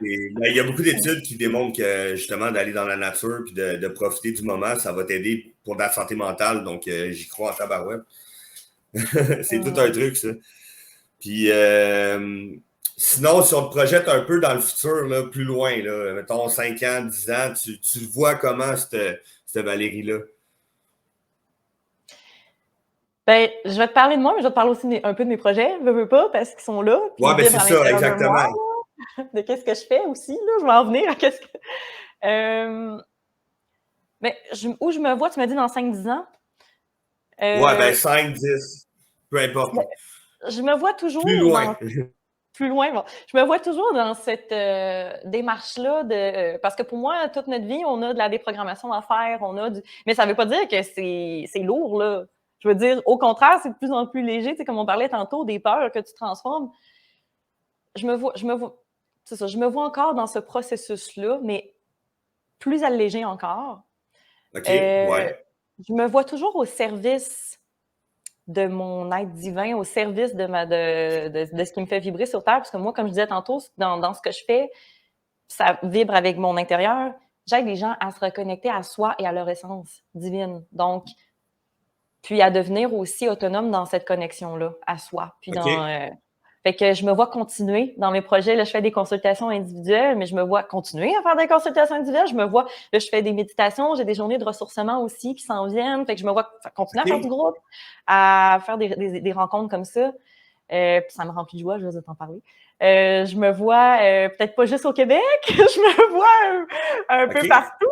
il y a beaucoup d'études qui démontrent que justement d'aller dans la nature puis de profiter du moment, ça va t'aider pour la santé mentale. Donc, j'y crois en tabarouette. C'est tout un truc, ça. Puis, sinon, si on te projette un peu dans le futur, là, plus loin, là, mettons 5 ans, 10 ans, tu vois comment cette Valérie-là? Ben, je vais te parler de moi, mais je vais te parler aussi un peu de mes projets, veux pas, parce qu'ils sont là, puis Ouais, ils ben vibrent c'est à ça, l'intérieur de moi, exactement. là, de qu'est-ce que je fais aussi, là, je vais en venir à qu'est-ce que... Mais où je me vois, tu m'as dit dans 5-10 ans? Ouais, ben Euh, 5, 10, peu importe. je me vois Plus toujours loin. dans plus loin. Bon, je me vois toujours dans cette démarche-là parce que pour moi, toute notre vie, on a de la déprogrammation à faire, mais ça ne veut pas dire que c'est lourd, là. Je veux dire, au contraire, c'est de plus en plus léger, tu sais, comme on parlait tantôt, des peurs que tu transformes. C'est ça, je me vois encore dans ce processus-là, mais plus allégé encore. OK, Euh, ouais. je me vois toujours au service de mon être divin, au service de ce qui me fait vibrer sur Terre. Parce que moi, comme je disais tantôt, dans ce que je fais, ça vibre avec mon intérieur. J'aide les gens à se reconnecter à soi et à leur essence divine. Donc, puis à devenir aussi autonome dans cette connexion-là, à soi. Puis OK. fait que je me vois continuer dans mes projets. Là, je fais des consultations individuelles, mais je me vois continuer à faire des consultations individuelles. Là, je fais des méditations, j'ai des journées de ressourcement aussi qui s'en viennent. Fait que je me vois continuer à faire du OK. groupe, à faire des rencontres comme ça. Puis ça me remplit de joie, je vais t'en parler. Je me vois peut-être pas juste au Québec, je me vois un peu OK. partout,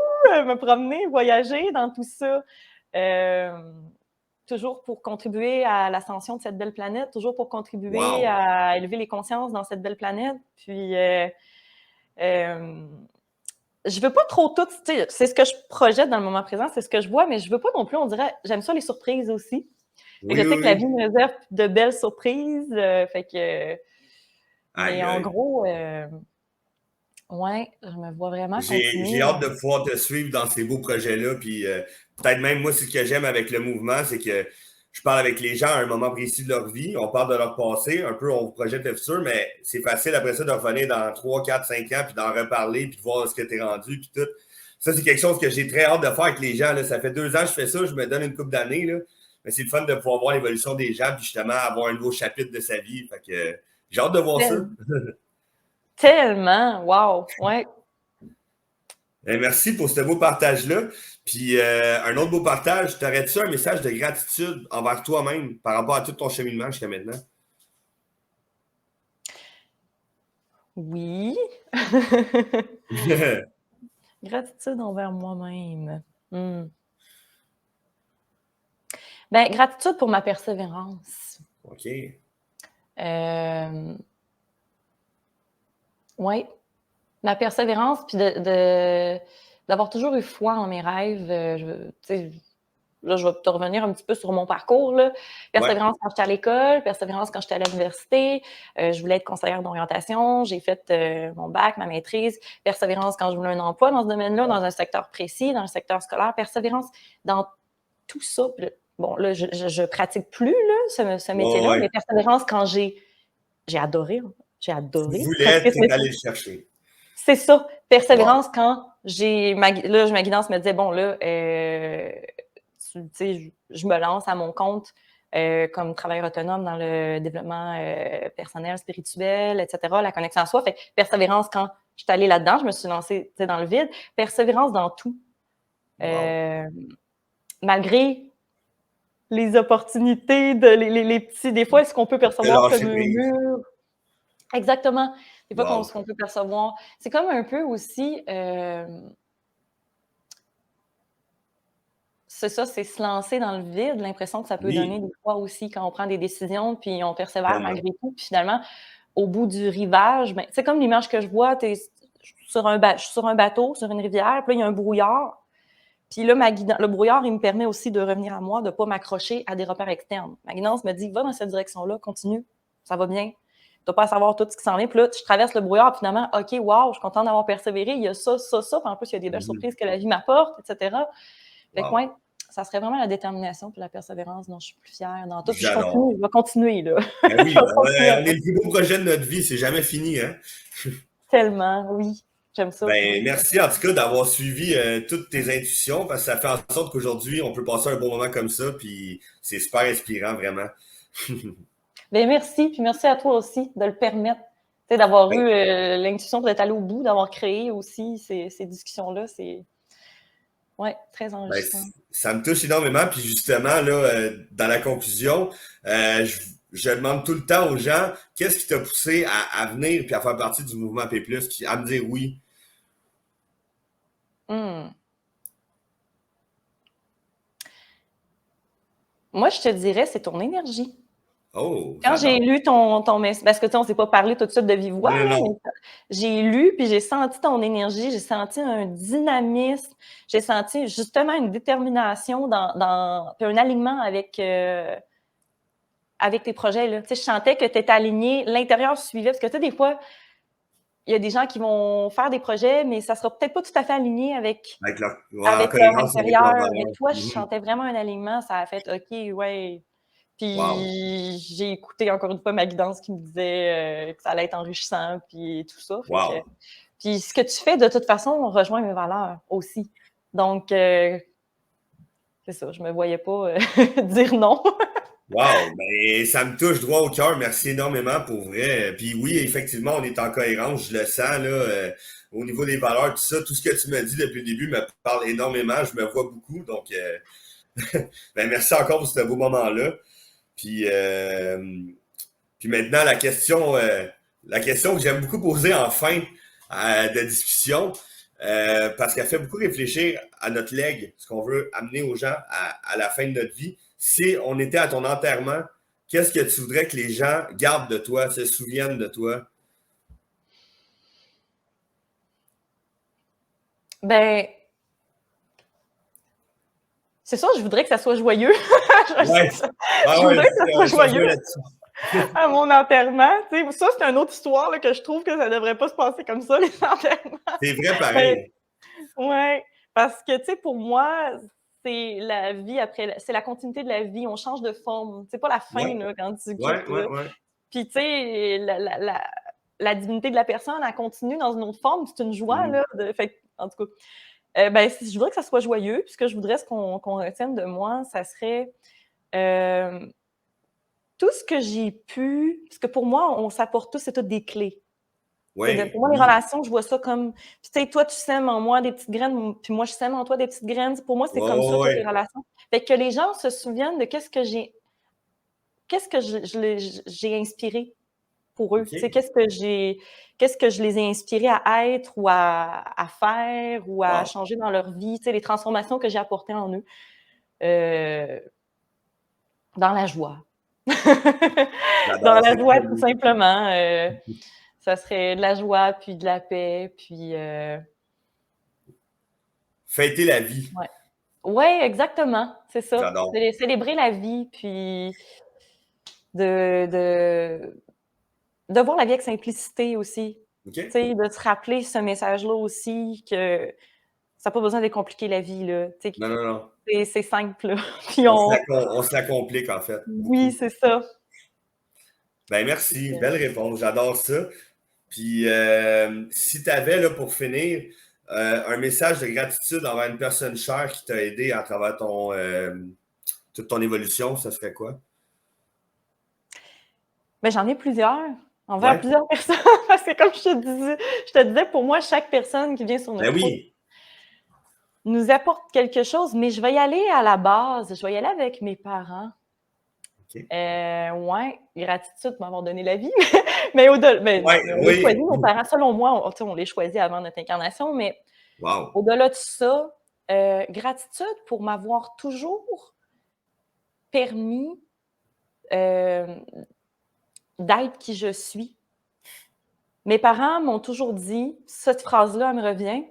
me promener, voyager dans tout ça. Toujours pour contribuer à l'ascension de cette belle planète, toujours pour contribuer Wow. à élever les consciences dans cette belle planète. Puis, je veux pas trop tout, tu sais, c'est ce que je projette dans le moment présent, c'est ce que je vois, mais je veux pas non plus, on dirait, j'aime ça les surprises aussi. Fait que Oui, je oui, sais que la oui. vie me réserve de belles surprises, fait que, mais Aïe, en aïe. gros, ouais, je me vois vraiment J'ai continuer. hâte de pouvoir te suivre dans ces beaux projets-là. Puis peut-être même moi, c'est ce que j'aime avec le mouvement, c'est que je parle avec les gens à un moment précis de leur vie. On parle de leur passé, un peu on projette le futur, mais c'est facile après ça de revenir dans 3, 4, 5 ans, puis d'en reparler, puis de voir ce que tu es rendu, puis tout. Ça, c'est quelque chose que j'ai très hâte de faire avec les gens. Là. Ça fait 2 ans que je fais ça, je me donne une couple d'années. Là. Mais c'est le fun de pouvoir voir l'évolution des gens, puis justement avoir un nouveau chapitre de sa vie. Fait que j'ai hâte de voir ça. Tel- Tellement, wow, ouais. Merci pour ce beau partage-là. Puis un autre beau partage, t'aurais-tu un message de gratitude envers toi-même par rapport à tout ton cheminement jusqu'à maintenant? Oui. Gratitude envers moi-même. Ben, gratitude pour ma persévérance. OK. Euh, oui, ma persévérance, puis d'avoir toujours eu foi en mes rêves. Là, je vais te revenir un petit peu sur mon parcours. Là. Ouais. Persévérance quand j'étais à l'école, persévérance quand j'étais à l'université. Je voulais être conseillère d'orientation. J'ai fait mon bac, ma maîtrise. Persévérance quand je voulais un emploi dans ce domaine-là, dans un secteur précis, dans le secteur scolaire. Persévérance dans tout ça. Bon, là, je pratique plus là, ce Ouais, métier-là, mais ouais. persévérance quand j'ai adoré. J'ai Tu adoré voulais, pratiquer ce t'es métier. allé le chercher. C'est ça. Wow. Persévérance quand ma guidance me disait, bon, là, tu sais, je me lance à mon compte comme travailleur autonome dans le développement personnel, spirituel, etc., la connexion à soi. Fait que persévérance quand je suis allée là-dedans, je me suis lancée dans le vide. Persévérance dans tout. Wow. Euh, malgré les opportunités, les petits, des fois, ce qu'on peut De percevoir comme lâcher un prise. mur. Exactement. Des fois, Wow. ce qu'on peut percevoir. C'est comme un peu aussi, c'est ça, c'est se lancer dans le vide, l'impression que ça peut donner Oui, des fois aussi quand on prend des décisions, puis on persévère tellement. malgré tout. Puis finalement, au bout du rivage, ben, c'est comme l'image que je vois, je suis sur un bateau, sur une rivière, puis là, il y a un brouillard. Puis là, le brouillard, il me permet aussi de revenir à moi, de ne pas m'accrocher à des repères externes. Ma guidance me dit, va dans cette direction-là, continue, ça va bien. Tu n'as pas à savoir tout ce qui s'en vient. Puis là, je traverse le brouillard, puis finalement, OK, wow, je suis contente d'avoir persévéré. Il y a ça, ça, ça. Puis en plus, il y a des belles Mhm. surprises que la vie m'apporte, etc. Fait que, Wow. ouais, ça serait vraiment la détermination puis la persévérance dont je suis plus fière dans tout. Puis J'adore. je vais continuer, là. Ben Je oui, vais continuer à on est le plus beau projet de notre vie, c'est jamais fini, hein? tellement, oui. J'aime ça. Ben, merci en tout cas d'avoir suivi toutes tes intuitions parce que ça fait en sorte qu'aujourd'hui, on peut passer un bon moment comme ça, puis c'est super inspirant, vraiment. Bien, merci. Puis merci à toi aussi de le permettre. Tu sais, d'avoir Ben, eu l'intuition d'être allé au bout, d'avoir créé aussi ces discussions-là. C'est, ouais, très ben, enrichissant. ça me touche énormément, puis justement, là, dans la conclusion, je demande tout le temps aux gens, qu'est-ce qui t'a poussé à venir puis à faire partie du mouvement P+, à me dire oui. Hmm. Moi, je te dirais, c'est ton énergie. Oh, Quand j'ai j'adore. lu ton message, parce que tu sais, on ne s'est pas parlé tout de suite de vive voix, Non, non, là, non. mais j'ai lu, puis j'ai senti ton énergie, j'ai senti un dynamisme, j'ai senti justement une détermination puis un alignement avec tes projets. Là. Tu sais, je sentais que tu étais aligné, l'intérieur suivait, parce que tu sais, des fois, il y a des gens qui vont faire des projets, mais ça ne sera peut-être pas tout à fait aligné avec, Avec leur, ouais, en avec leur cohérence avec leurs intérieur. Mais valeurs. toi, je Mhm. sentais vraiment un alignement, ça a fait OK, ouais. Wow. Puis j'ai écouté encore une fois ma guidance qui me disait que ça allait être enrichissant, puis tout ça. Fait que, Wow. puis ce que tu fais, de toute façon, rejoint mes valeurs aussi. Donc, c'est ça, je me voyais pas dire non. Wow, ben ça me touche droit au cœur. Merci énormément pour vrai. Puis oui, effectivement, on est en cohérence, je le sens là, au niveau des valeurs, tout ça, tout ce que tu me dis depuis le début me parle énormément. Je me vois beaucoup, donc ben merci encore pour ce beau moment-là. Puis puis maintenant la question que j'aime beaucoup poser en fin de discussion, parce qu'elle fait beaucoup réfléchir à notre legs, ce qu'on veut amener aux gens à la fin de notre vie. Si on était à ton enterrement, qu'est-ce que tu voudrais que les gens gardent de toi, se souviennent de toi? Ben, c'est ça, je voudrais que ça soit joyeux. Ouais, Je ouais, ouais, voudrais que ça on soit se rejoint joyeux là-dessus. à mon enterrement. Tu sais, ça, c'est une autre histoire là, que je trouve que ça devrait pas se passer comme ça, les enterrements. C'est vrai Mais, pareil. ouais, parce que, tu sais, pour moi, c'est la vie c'est la continuité de la vie. On change de forme. C'est pas la fin, Ouais, là, quand tu ouais, quittes, ouais, là. ouais. Puis, tu sais, la divinité de la personne, elle continue dans une autre forme. C'est une joie, Mhm. là. Fait en tout cas, ben, je voudrais que ça soit joyeux. Puis, ce que je voudrais, qu'on retienne de moi, ça serait euh, tout ce que j'ai pu. Parce que pour moi, on s'apporte tous, c'est toutes des clés. Ouais, Pour moi, les oui. relations, je vois ça comme. Puis, tu sais, toi, tu sèmes en moi des petites graines, puis moi, je sème en toi des petites graines. Pour moi, c'est Ouais, comme ça, ouais, toutes les ouais. relations. Fait que les gens se souviennent de qu'est-ce que j'ai inspiré pour eux. Tu sais, OK. qu'est-ce que je les ai inspirés à être ou à faire ou à Wow. changer dans leur vie. Tu sais, les transformations que j'ai apportées en eux. Euh, dans la joie. Dans J'adore, la c'est très joie, tout beau. simplement. Ça serait de la joie, puis de la paix, puis Fêter la vie. ouais. Ouais, exactement, c'est ça. J'adore. Célébrer la vie, puis de, de, de voir la vie avec simplicité aussi. OK? Tu sais, de se rappeler ce message-là aussi, que ça n'a pas besoin de compliquer la vie, là. Tu sais, Non, non, non. c'est simple, là. Puis on. On se la complique, en fait, Oui, beaucoup. c'est ça. Ben, merci. Belle réponse. J'adore ça. Puis, si tu avais, là, pour finir, un message de gratitude envers une personne chère qui t'a aidé à travers toute ton évolution, ça serait quoi? Ben, j'en ai plusieurs, envers Ouais? plusieurs personnes, parce que comme je te disais, pour moi, chaque personne qui vient sur Ben notre route oui. nous apporte quelque chose, mais je vais y aller à la base. Je vais y aller avec mes parents. OK. Ouais, gratitude de m'avoir donné la vie. Mais au-delà, ben non, Ouais, mais on les choisit, oui. nos parents. Selon moi, on les choisit avant notre incarnation, mais Wow. au-delà de ça, gratitude pour m'avoir toujours permis euh, d'être qui je suis. Mes parents m'ont toujours dit, cette phrase-là, elle me revient.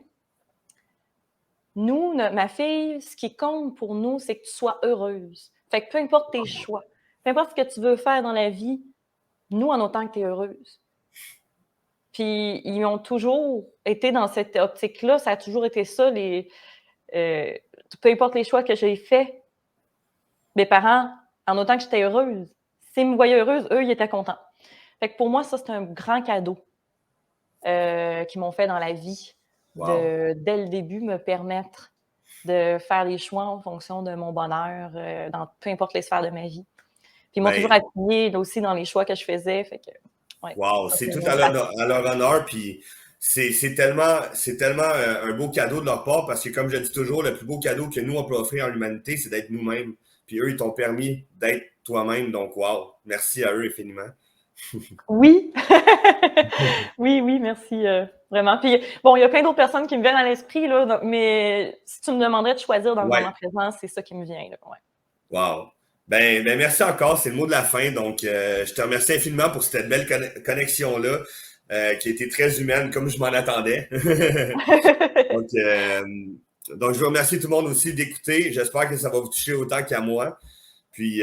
Nous, ma fille, ce qui compte pour nous, c'est que tu sois heureuse. Fait que peu importe tes choix, peu importe ce que tu veux faire dans la vie, nous, en autant que tu es heureuse. Puis, ils ont toujours été dans cette optique-là. Ça a toujours été ça. Peu importe les choix que j'ai faits, mes parents, en autant que j'étais heureuse, s'ils me voyaient heureuse, eux, ils étaient contents. Fait que pour moi, ça, c'est un grand cadeau qu'ils m'ont fait dans la vie, Wow. dès le début, me permettre de faire les choix en fonction de mon bonheur dans peu importe les sphères de ma vie. Puis ils m'ont toujours Ben, appuyé aussi dans les choix que je faisais. Fait que, ouais, wow. ça, C'est c'est tout mon gratitude. à leur honneur. Puis, c'est tellement un beau cadeau de leur part parce que, comme je dis toujours, le plus beau cadeau que nous, on peut offrir à l'humanité, c'est d'être nous-mêmes. Puis eux, ils t'ont permis d'être toi-même. Donc, wow. Merci à eux infiniment. Oui. Oui, oui, merci, vraiment. Puis bon, il y a plein d'autres personnes qui me viennent à l'esprit, là, donc mais si tu me demanderais de choisir dans le Ouais. moment présent, c'est ça qui me vient, là, ouais. Wow. Ben, merci encore. C'est le mot de la fin. Donc, je te remercie infiniment pour cette belle connexion-là, qui a été très humaine, comme je m'en attendais. Donc, je veux remercier tout le monde aussi d'écouter. J'espère que ça va vous toucher autant qu'à moi. Puis,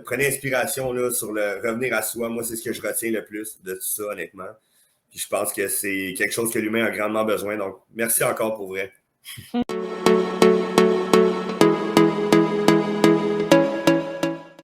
prenez inspiration là, sur le revenir à soi. Moi, c'est ce que je retiens le plus de tout ça, honnêtement. Puis, je pense que c'est quelque chose que l'humain a grandement besoin. Donc, merci encore pour vrai.